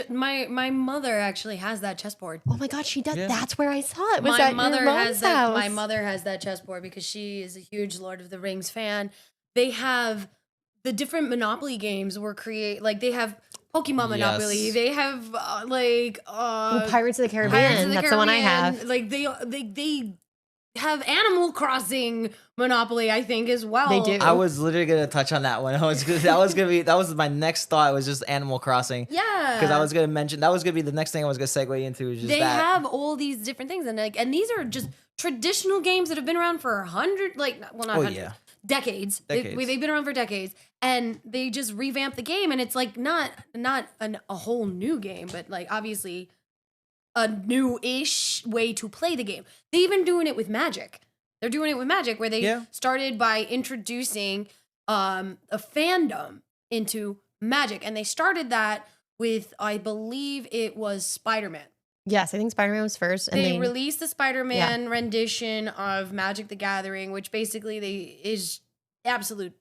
My mother actually has that chessboard. Oh my God, she does. Yeah. That's where I saw it. Was My that mother your mom's has that. house? My mother has that chessboard because she is a huge Lord of the Rings fan. They have the different Monopoly games were they have Pokemon Monopoly. Yes. They have Pirates of the Caribbean. Pirates of the That's the one I have. Like they have Animal Crossing Monopoly, I think, as well. They do. I was literally gonna touch on that one. That was my next thought. Was just Animal Crossing. Yeah. Because I was gonna mention that was gonna be the next thing I was gonna segue into. Is just They that. have all these different things, and these are just traditional games that have been around for decades. Decades. They've been around for decades, and they just revamped the game, and it's like not a whole new game, but like obviously a new-ish way to play the game. They're even doing it with Magic. They're doing it with Magic, where they started by introducing a fandom into Magic, and they started that with, I believe it was Spider-Man. Yes, I think Spider-Man was first. And They released the Spider-Man rendition of Magic the Gathering, which basically is absolute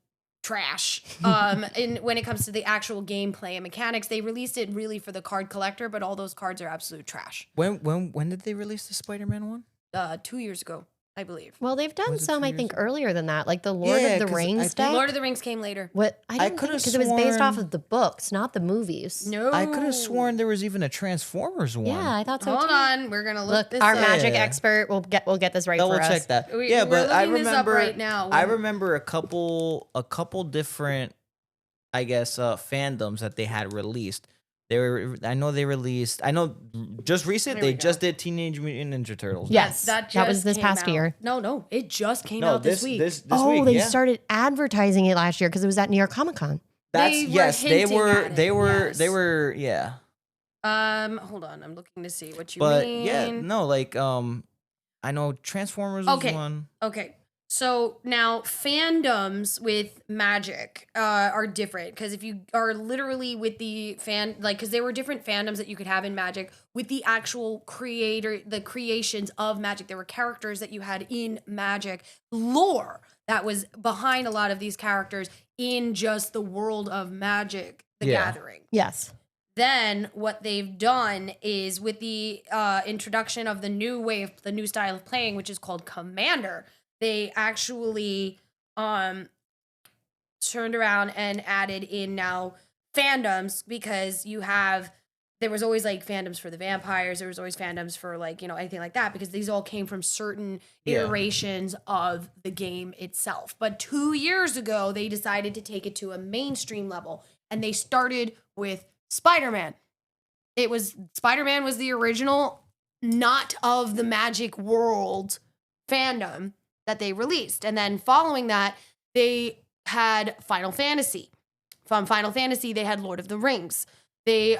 trash. And when it comes to the actual gameplay and mechanics, they released it really for the card collector, but all those cards are absolute trash. When did they release the Spider-Man one? 2 years ago. I believe. Well, they've done Was it some, 2 I years think, ago? earlier than that, like the Lord Yeah, of the 'cause I Rings think- stuff. Lord of the Rings came later. What I don't could've think because it was based off sworn- of the books, not the movies. No. I could have sworn there was even a Transformers one. Yeah, I thought so Hold too. on, we're gonna look Look, this our up. magic Yeah. expert will get this right Double for us. check that. We- yeah, we're but I looking this up remember right now. I remember a couple different, I guess, fandoms that they had released. I know just recent Here we they just go. did Teenage Mutant Ninja Turtles. Yes, That that was just this came past out. year. No, it just came No, out this week. this Oh, week. they yeah. started advertising it last year because it was at New York Comic Con. That's They were yes, they hinting were at they it, were yes. they were yeah. Hold on, I'm looking to see what you But mean. yeah, no, like I know Transformers was Okay. one. Okay. So now fandoms with magic are different because if you are literally with the because there were different fandoms that you could have in magic with the actual the creations of magic. There were characters that you had in magic, lore that was behind a lot of these characters in just the world of Magic the Yeah. Gathering. Yes. Then what they've done is with the introduction of the new style of playing, which is called Commander, they actually turned around and added in now fandoms because there was always like fandoms for the vampires, there was always fandoms for like, anything like that because these all came from certain Yeah. iterations of the game itself. But 2 years ago, they decided to take it to a mainstream level and they started with Spider-Man. Spider-Man was the original, not of the Magic World fandom that they released. And then following that, they had Final Fantasy. From Final Fantasy, they had Lord of the Rings. They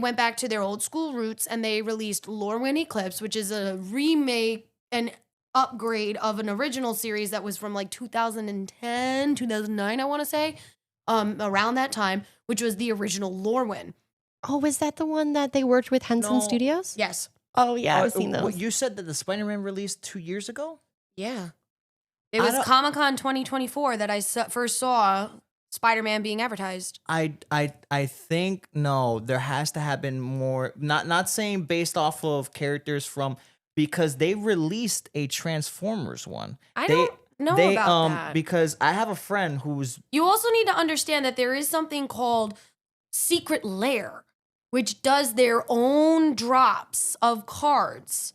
went back to their old school roots and they released Lorwyn Eclipse, which is a remake and upgrade of an original series that was from like 2010, 2009, I want to say, around that time, which was the original Lorwyn. Oh, was that the one that they worked with Henson No. Studios? Yes. Oh, yeah, I've seen what, those. you said that the Spider-Man released 2 years ago? Yeah. It I was don't- Comic-Con 2024 that I first saw Spider-Man being advertised. I think no, there has to have been more, not saying based off of characters from, because they released a Transformers one. I They- don't know they about that. because I have a friend who's You also need to understand that there is something called Secret Lair, which does their own drops of cards.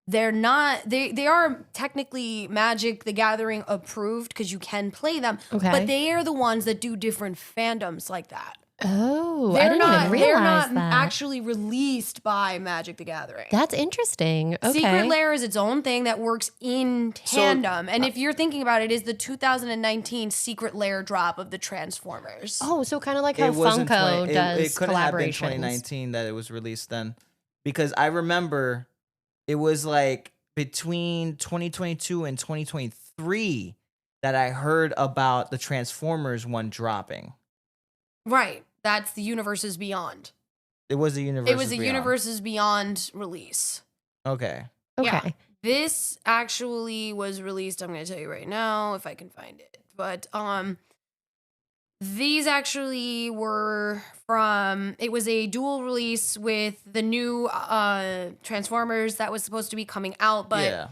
They're not they are technically Magic the Gathering approved because you can play them, Okay. but they are the ones that do different fandoms like that. Oh, I They're didn't not even realize they're not that. actually released by Magic the Gathering. That's interesting. Okay. Secret Lair is its own thing that works in So, tandem. And if you're thinking about it, is the 2019 Secret Lair drop of the Transformers. Oh, so kind of like how it wasn't Funko 20 does it couldn't have been collaborations. 2019 that it was released then, because I remember it was like between 2022 and 2023 that I heard about the Transformers one dropping. Right. That's the Universes Beyond. It was a universe. It was a Universes Beyond release. Okay. Okay. Yeah. This actually was released, I'm going to tell you right now if I can find it. But these actually were it was a dual release with the new Transformers that was supposed to be coming out, but yeah.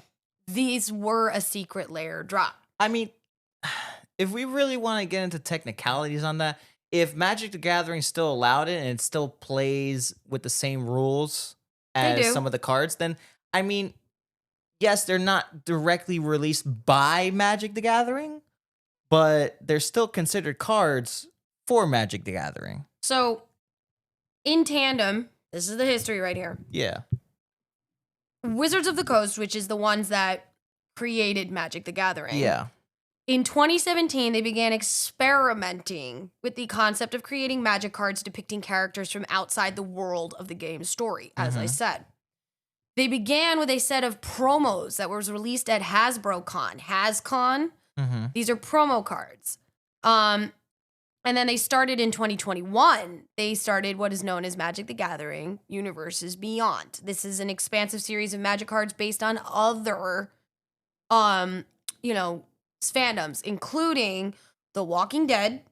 these were a Secret Lair drop. I mean, if we really want to get into technicalities on that, if Magic the Gathering still allowed it and it still plays with the same rules as do. some of the cards, then I mean, yes, they're not directly released by Magic the Gathering, but they're still considered cards for Magic the Gathering. So, in tandem, this is the history right here. Yeah. Wizards of the Coast, which is the ones that created Magic the Gathering. Yeah. In 2017, they began experimenting with the concept of creating magic cards depicting characters from outside the world of the game's story, as I said. They began with a set of promos that was released at HasbroCon. HasCon, these are promo cards. And then they started in 2021. They started what is known as Magic the Gathering Universes Beyond. This is an expansive series of magic cards based on other, fandoms, including The Walking Dead,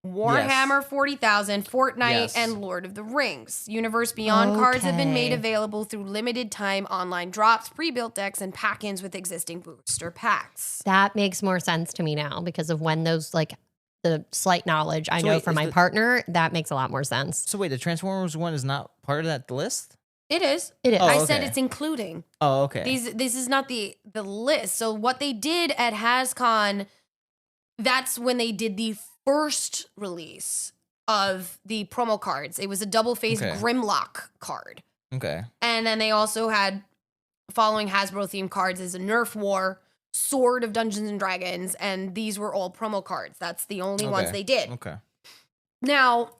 Warhammer 40,000, Fortnite, Yes. and Lord of the Rings. Universe Beyond cards have been made Okay. available through limited time online drops, pre-built decks, and pack-ins with existing booster packs. That makes more sense to me now because of when those, like, the slight knowledge I So know wait, from is my the- partner, that makes a lot more sense. So wait, the Transformers one is not part of that list? It is. It is. Oh, I said okay. it's including. Oh, okay. This is not the list. So what they did at HasCon, that's when they did the first release of the promo cards. It was a double-faced Okay. Grimlock card. Okay. And then they also had, following Hasbro themed cards, is a Nerf War, Sword of Dungeons and Dragons, and these were all promo cards. That's the only ones Okay. they did. Okay. Now,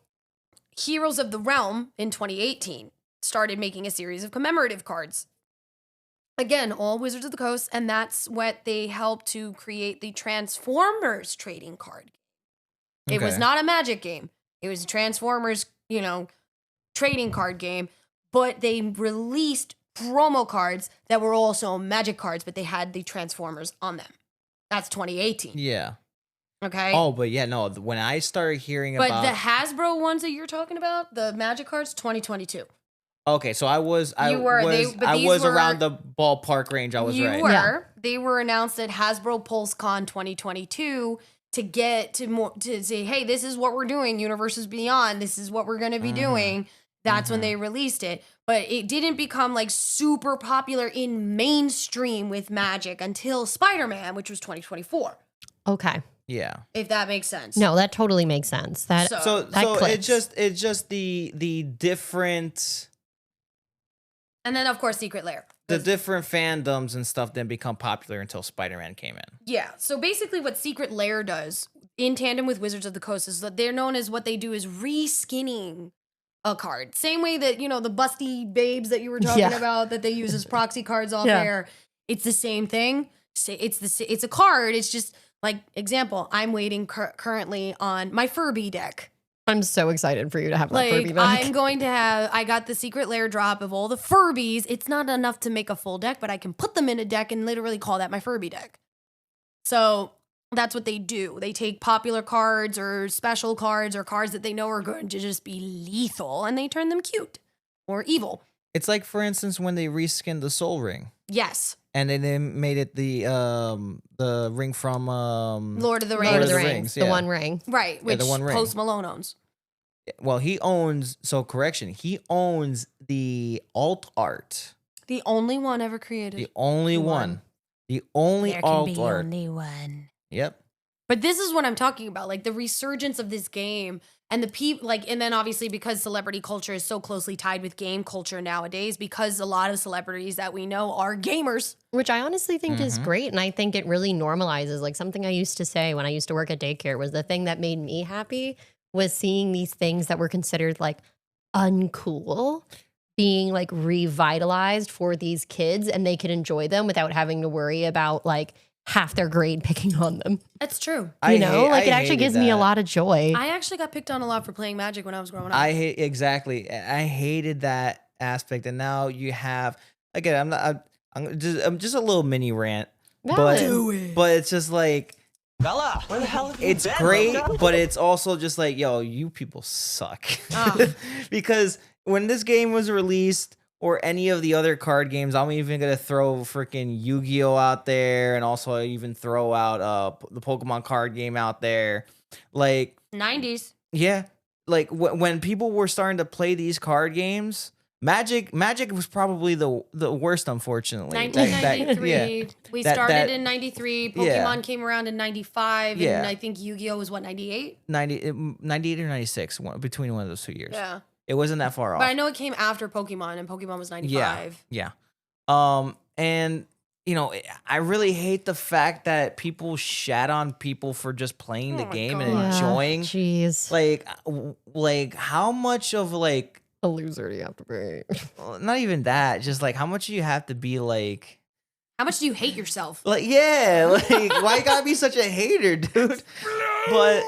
Heroes of the Realm in 2018 started making a series of commemorative cards. Again, all Wizards of the Coast, and that's what they helped to create the Transformers trading card. It was Okay. not a Magic game. It was a Transformers, trading card game, but they released promo cards that were also Magic cards, but they had the Transformers on them. That's 2018. Yeah. Okay. Oh, but yeah, no. When I started hearing but about, the Hasbro ones that you're talking about, the Magic cards, 2022. okay, so I was But these were- around the ballpark range. I was you right. were. Yeah. They were announced at Hasbro PulseCon 2022 to get to say, hey, this is what we're doing. Universes Beyond. This is what we're going to be doing. That's when they released it. But it didn't become like super popular in mainstream with Magic until Spider-Man, which was 2024. Okay. Yeah. If that makes sense. No, that totally makes sense. That So that so clicks. it's just the different And then, of course, Secret Lair. the different fandoms and stuff didn't become popular until Spider-Man came in. Yeah. So basically, what Secret Lair does in tandem with Wizards of the Coast is that they're known as what they do is reskinning a card. Same way that, the busty babes that you were talking Yeah. about that they use as proxy cards off Yeah. air. It's the same thing. It's a card. It's just like, example, I'm waiting currently on my Furby deck. I'm so excited for you to have that Furby Like, back. I'm going to I got the Secret Lair drop of all the Furbies. It's not enough to make a full deck, but I can put them in a deck and literally call that my Furby deck. So that's what they do. They take popular cards or special cards or cards that they know are going to just be lethal and they turn them cute or evil. It's like, for instance, when they reskinned the Soul Ring Yes. and then they made it the ring from Lord of the Rings. Lord of the Rings, Rings, yeah. the One Ring. Right. Which the One Ring. Post Malone owns. Well, he owns he owns the alt art. The only one ever created. The only one. The only There can alt be art. only one. Yep. But this is what I'm talking about, like the resurgence of this game and the people, and then obviously because celebrity culture is so closely tied with game culture nowadays, because a lot of celebrities that we know are gamers. Which I honestly think is Mhm. great. And I think it really normalizes, like, something I used to say when I used to work at daycare was the thing that made me happy was seeing these things that were considered like uncool being like revitalized for these kids, and they could enjoy them without having to worry about like half their grade picking on them. That's true. You know, like it actually hated gives me a that. lot of joy. I actually got picked on a lot for playing Magic when I was growing up. I hate exactly. I hated that aspect, and now you have again. I'm just a little mini rant, Valid. but it's just like Bella, where the hell have you it's been, great, Loco? but it's also just like, yo, you people suck. Ah. Because when this game was released, or any of the other card games, I'm even gonna throw freaking Yu-Gi-Oh out there, and also even throw out the Pokemon card game out there. Like, 90s. yeah, like when people were starting to play these card games, Magic was probably the worst, unfortunately. 1993. We That- started that- in 93. Pokemon Yeah. came around in 95. Yeah. And I think Yu-Gi-Oh was what, 98? 98 or 96, between one of those 2 years. Yeah. It wasn't that far off. But I know it came after Pokemon, and Pokemon was 95. Yeah. And I really hate the fact that people shat on people for just playing the Oh my game and God. enjoying. Jeez. Like how much of like, A loser do you have to be? not even that, just like how much do you have to be like, How much do you hate yourself? yeah, like why you gotta be such a hater, dude? But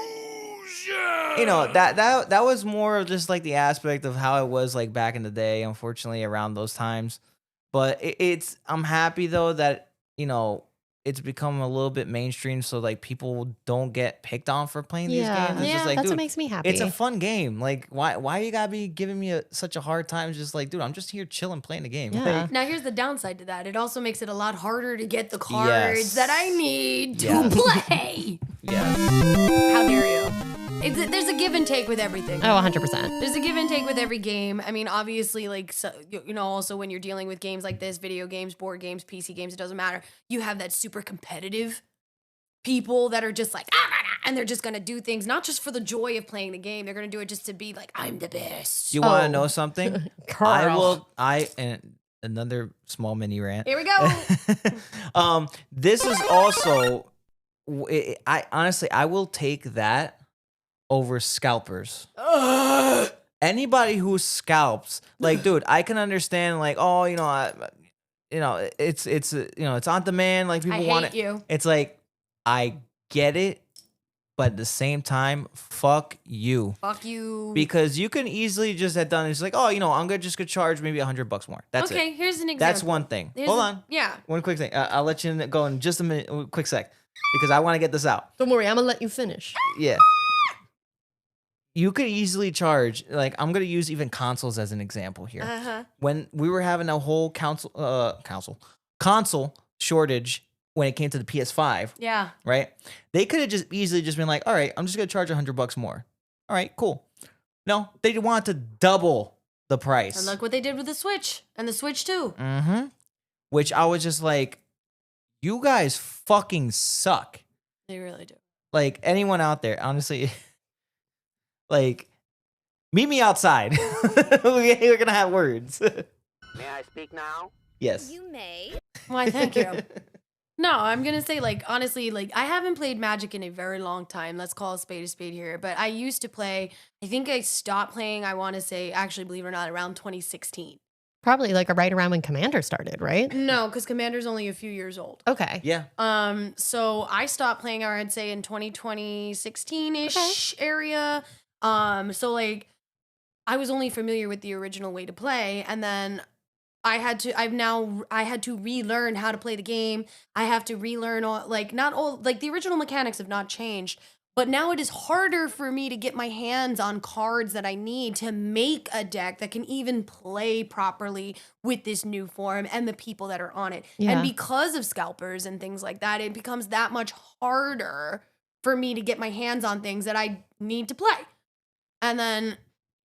that was more of just like the aspect of how it was like back in the day, unfortunately, around those times. But I'm happy though that it's become a little bit mainstream, so like people don't get picked on for playing these games. It's just like, that's dude, what makes me happy. it's a fun game. Like, why you gotta be giving me such a hard time? It's just like, dude, I'm just here chilling, playing the game. Yeah. Like, Now here's the downside to that. It also makes it a lot harder to get the cards that I need to Yes. play. yeah, How dare you? There's a give and take with everything. Oh, 100%. There's a give and take with every game. I mean, obviously, like, so, you know, also when you're dealing with games like this, video games, board games, PC games, it doesn't matter. You have that super competitive people that are just like, and they're just going to do things, not just for the joy of playing the game. They're going to do it just to be like, I'm the best. you want to Oh. know something? Carl. And another small mini rant. Here we go. This is also, I honestly, I will take that over scalpers. Anybody who scalps, like, dude, I can understand, like, oh, you know, it's on demand, like people I want hate it. you. It's like, I get it, but at the same time, fuck you. Fuck you. Because you can easily just have done it's like, oh, you know, I'm just gonna charge maybe $100 more. That's okay, it. here's an example. That's one thing. Here's Hold a- on. Yeah. One quick thing. I'll let you go in just a minute, quick sec, because I want to get this out. Don't worry, I'm going to let you finish. Yeah. You could easily charge, like, I'm going to use even consoles as an example here. Uh-huh. When we were having a whole console shortage when it came to the PS5, Yeah. right? They could have just easily just been like, all right, I'm just going to charge $100 more. All right, cool. No, they wanted to double the price. And look what they did with the Switch and the Switch 2. Mm-hmm. Which I was just like, you guys fucking suck. They really do. Like, anyone out there, honestly, like, meet me outside. We're gonna have words. May I speak now? Yes. You may. Why, thank you. No, I'm gonna say, like, honestly, like, I haven't played Magic in a very long time. Let's call a spade here. But I used to play, I think I stopped playing, I want to say, actually, believe it or not, around 2016. Probably like right around when Commander started, right? No, because Commander's only a few years old. Okay. Yeah. So I stopped playing, I'd say, in 2016-ish area. So, like, I was only familiar with the original way to play, and then I had to relearn how to play the game. I have to relearn all, like, not all, like, the original mechanics have not changed, but now it is harder for me to get my hands on cards that I need to make a deck that can even play properly with this new form and the people that are on it. Yeah. And because of scalpers and things like that, it becomes that much harder for me to get my hands on things that I need to play. And then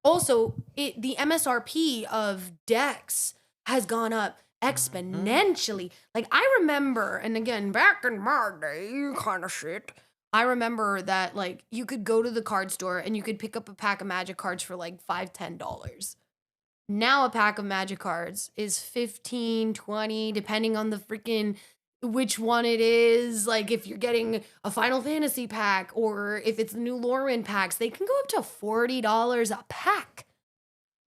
also, the MSRP of decks has gone up exponentially. Like, I remember, and again, back in my day, kind of shit, I remember that, like, you could go to the card store and you could pick up a pack of Magic cards for like $5-10. Now a pack of Magic cards is $15-20, depending on the freaking which one it is. Like, if you're getting a Final Fantasy pack or if it's the new Lorwyn packs, they can go up to $40 a pack.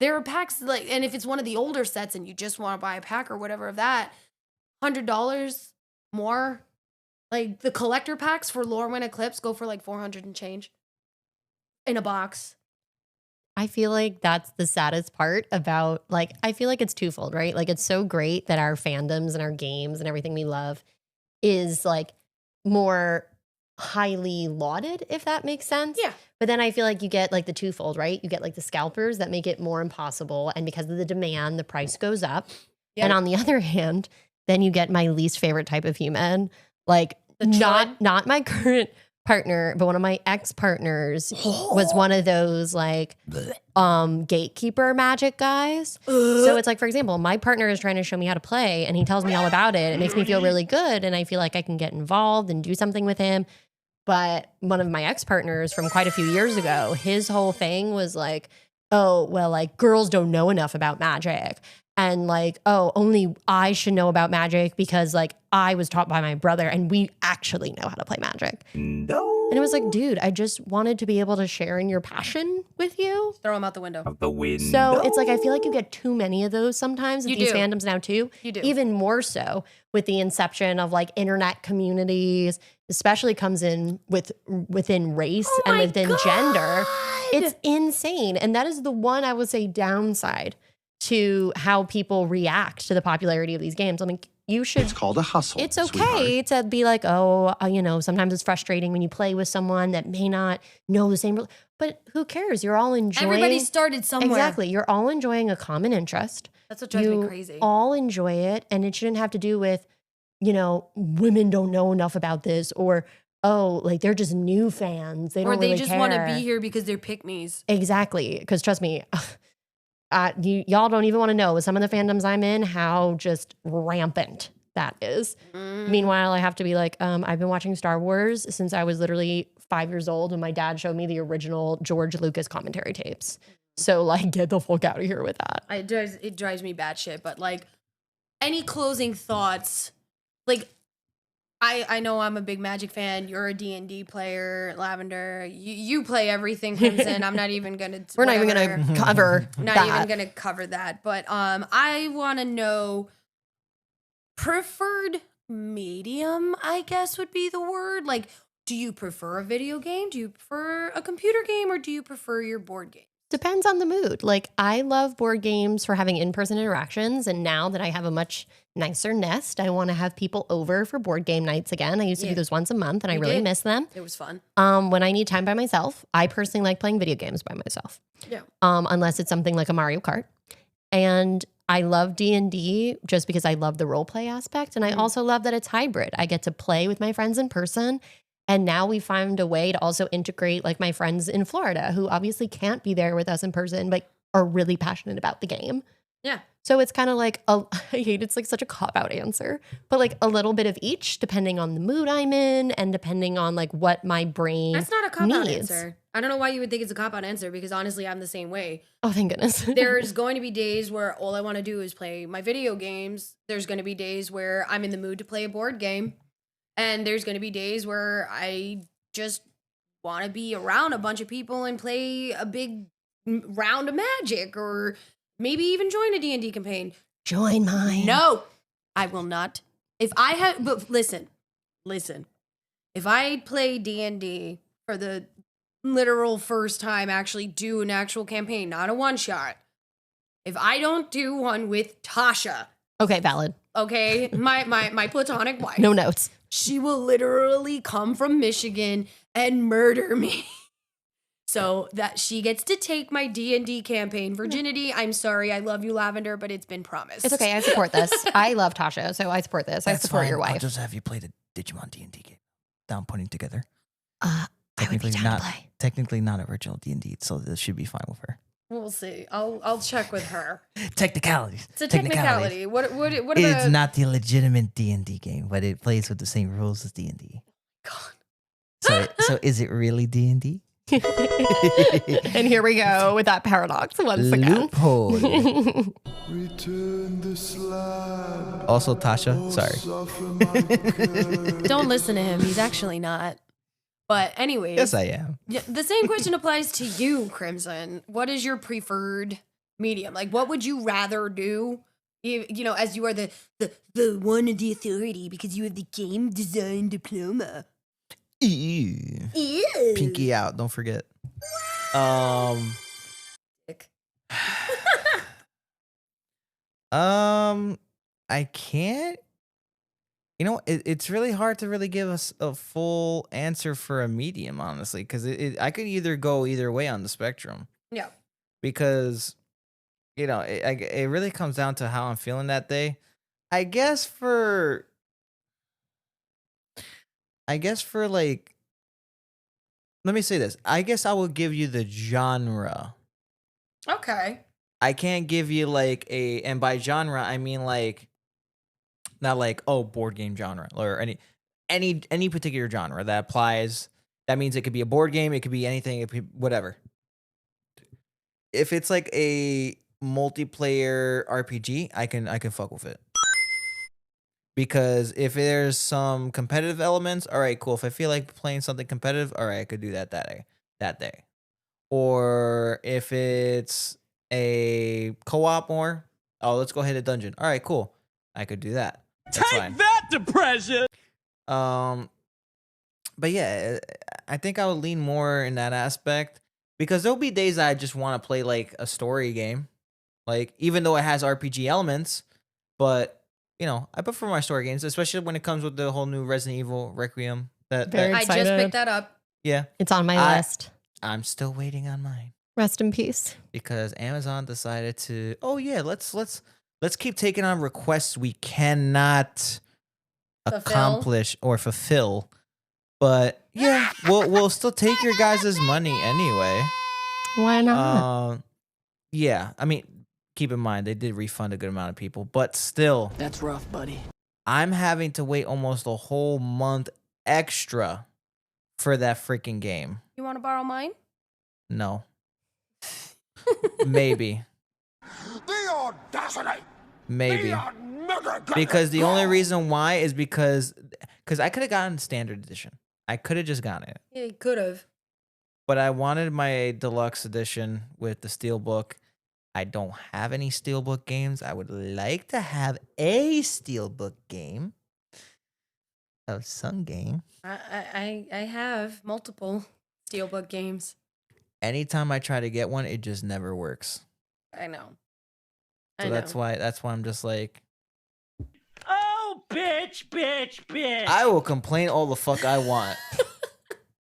There are packs, like, and if it's one of the older sets and you just want to buy a pack or whatever of that, $100 more. Like, the collector packs for Lorwyn Eclipse go for like 400 and change in a box. I feel like that's the saddest part about, like, I feel like it's twofold, right? Like, it's so great that our fandoms and our games and everything we love is like more highly lauded, if that makes sense. Yeah. But then I feel like you get like the twofold, right? You get like the scalpers that make it more impossible. And because of the demand, the price goes up. Yep. And on the other hand, then you get my least favorite type of human. Like, The not my current partner, but one of my ex-partners was one of those like gatekeeper Magic guys. So it's like, for example, my partner is trying to show me how to play and he tells me all about it. It makes me feel really good and I feel like I can get involved and do something with him. But one of my ex-partners from quite a few years ago, his whole thing was like, oh, well, like, girls don't know enough about Magic. And like, oh, only I should know about Magic because like I was taught by my brother and we actually know how to play Magic. No. And it was like, dude, I just wanted to be able to share in your passion with you. Throw them out the window. Of the wind. So it's like, I feel like you get too many of those sometimes with You these do. fandoms now too. You do. Even more so with the inception of like internet communities, especially comes in within race Oh and my within God. gender. It's insane. And that is the one I would say downside to how people react to the popularity of these games. I mean, you should. It's called a hustle. It's okay to be like, oh, sometimes it's frustrating when you play with someone that may not know the same. But who cares? You're all enjoying. Everybody started somewhere. Exactly. You're all enjoying a common interest. That's what drives me crazy. All enjoy it. And it shouldn't have to do with, women don't know enough about this, or, oh, like they're just new fans. They don't really care. Or they just want to be here because they're pick-me's. Exactly. Because trust me, y'all don't even want to know with some of the fandoms I'm in how just rampant that is. Meanwhile, I have to be like, I've been watching Star Wars since I was literally 5 years old when my dad showed me the original George Lucas commentary tapes. So like, get the fuck out of here with that. It drives me batshit. But like, any closing thoughts? Like, I know I'm a big Magic fan. You're a D&D player, Lavender. You play everything, Crimson. I'm not even gonna. We're not even gonna cover. Not even gonna cover that. But I want to know preferred medium. I guess would be the word. Like, do you prefer a video game? Do you prefer a computer game, or do you prefer your board game? Depends on the mood. Like, I love board games for having in-person interactions. And now that I have a much nicer nest, I want to have people over for board game nights again. I used to do those once a month, and I really miss them. It was fun. When I need time by myself, I personally like playing video games by myself. Yeah. Unless it's something like a Mario Kart. And I love D&D just because I love the role play aspect. And I also love that it's hybrid. I get to play with my friends in person. And now we find a way to also integrate like my friends in Florida who obviously can't be there with us in person, but are really passionate about the game. Yeah. So it's kind of like, I hate it's like such a cop-out answer, but like a little bit of each depending on the mood I'm in and depending on like what my brain That's not a cop-out needs. answer. I don't know why you would think it's a cop-out answer, because honestly, I'm the same way. Oh, thank goodness. There's going to be days where all I want to do is play my video games. There's going to be days where I'm in the mood to play a board game. And there's going to be days where I just want to be around a bunch of people and play a big round of Magic, or maybe even join a D&D campaign. Join mine. No, I will not. If I had, but listen. If I play D&D for the literal first time, actually do an actual campaign, not a one-shot. If I don't do one with Tasha. Okay, valid. Okay, my platonic wife. No notes. She will literally come from Michigan and murder me. So that she gets to take my D&D campaign virginity. I'm sorry, I love you, Lavender, but it's been promised. It's okay, I support this. I love Tasha, so I support this. I support your wife. I'll just have you play the Digimon D&D game. Down putting together. I would be down to play. Technically not original D&D, so this should be fine with her. We'll see. I'll check with her. Technicalities. It's a technicality. What about... It's not the legitimate D&D game, but it plays with the same rules as D&D. God. So is it really D&D? And here we go with that paradox once again. Loophole. Return the slab. Also, Tasha, sorry. Don't listen to him. He's actually not. But anyways. Yes, I am. The same question applies to you, Crimson. What is your preferred medium? Like, what would you rather do? You know, as you are the one of the authority because you have the game design diploma. Ew. Ew. Pinky out, don't forget. I can't. You know, it's really hard to really give us a full answer for a medium, honestly, because I could either go either way on the spectrum. Yeah. Because, you know, it really comes down to how I'm feeling that day. I guess for like, let me say this. I guess I will give you the genre. Okay. I can't give you like and by genre, I mean like, not like, oh, board game genre or any particular genre that applies. That means it could be a board game. It could be anything. It could be whatever. If it's like a multiplayer RPG, I can fuck with it. Because if there's some competitive elements, all right, cool. If I feel like playing something competitive, all right, I could do that day. Or if it's a co-op more, oh, let's go hit a dungeon. All right, cool. I could do that. That's Take fine. that, depression! But yeah, I think I would lean more in that aspect because there'll be days I just want to play like a story game, like even though it has RPG elements, but you know, I prefer my story games, especially when it comes with the whole new Resident Evil Requiem. Very I just excited. picked that up. Yeah, It's on my list. I'm still waiting on mine Rest in peace. because Amazon decided to. Oh yeah, let's keep taking on requests we cannot accomplish or fulfill. But yeah, we'll still take your guys' money anyway. Why not? Yeah, I mean, keep in mind they did refund a good amount of people, but still, That's rough, buddy. I'm having to wait almost a whole month extra for that freaking game. You want to borrow mine? No. Maybe. The audacity! Maybe. Mega Because the only reason why is because I could have gotten standard edition. I could have just gotten it. Yeah, you could have. But I wanted my deluxe edition with the steelbook. I don't have any steelbook games. I would like to have a steelbook game. Of some game. I have multiple Steelbook games. Anytime I try to get one, it just never works. I know. So that's why I'm just like, Oh, bitch. I will complain all the fuck I want.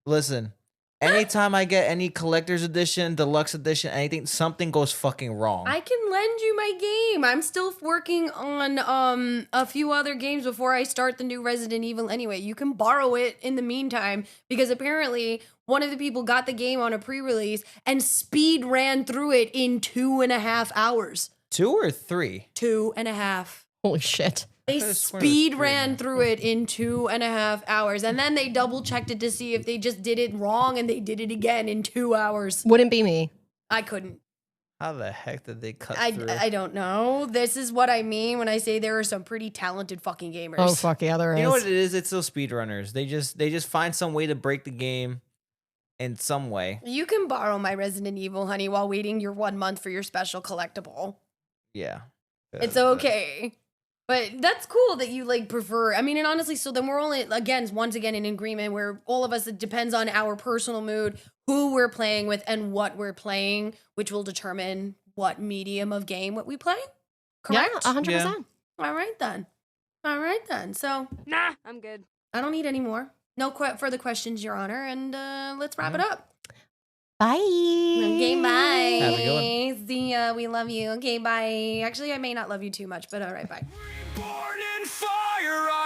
Listen, anytime I get any collector's edition, deluxe edition, anything, something goes fucking wrong. I can lend you my game. I'm still working on a few other games before I start the new Resident Evil anyway. You can borrow it in the meantime because apparently one of the people got the game on a pre-release and speed ran through it in 2.5 hours. 2 or 3? 2.5. Holy shit. They could've sworn it was speed 3, ran man. through it in 2.5 hours. And then they double checked it to see if they just did it wrong and they did it again in 2 hours. Wouldn't be me. I couldn't. How the heck did they cut through? I don't know. This is what I mean when I say there are some pretty talented fucking gamers. Oh, fuck yeah, there is. You know what it is? It's those speedrunners. They just find some way to break the game in some way. You can borrow my Resident Evil, honey, while waiting your 1 month for your special collectible. Yeah. It's okay. But that's cool that you like prefer. I mean, and honestly, so then we're only once again in agreement where all of us, it depends on our personal mood, who we're playing with, and what we're playing, which will determine what medium of game what we play. Yeah, Correct? 100%. Yeah. All right then. So Nah, I'm good. I don't need any more. No further questions, Your Honor, and let's wrap it up. Bye. Okay, bye. Have a good one. See ya. We love you. Okay, bye. Actually, I may not love you too much, but all right, bye. Born in fire, I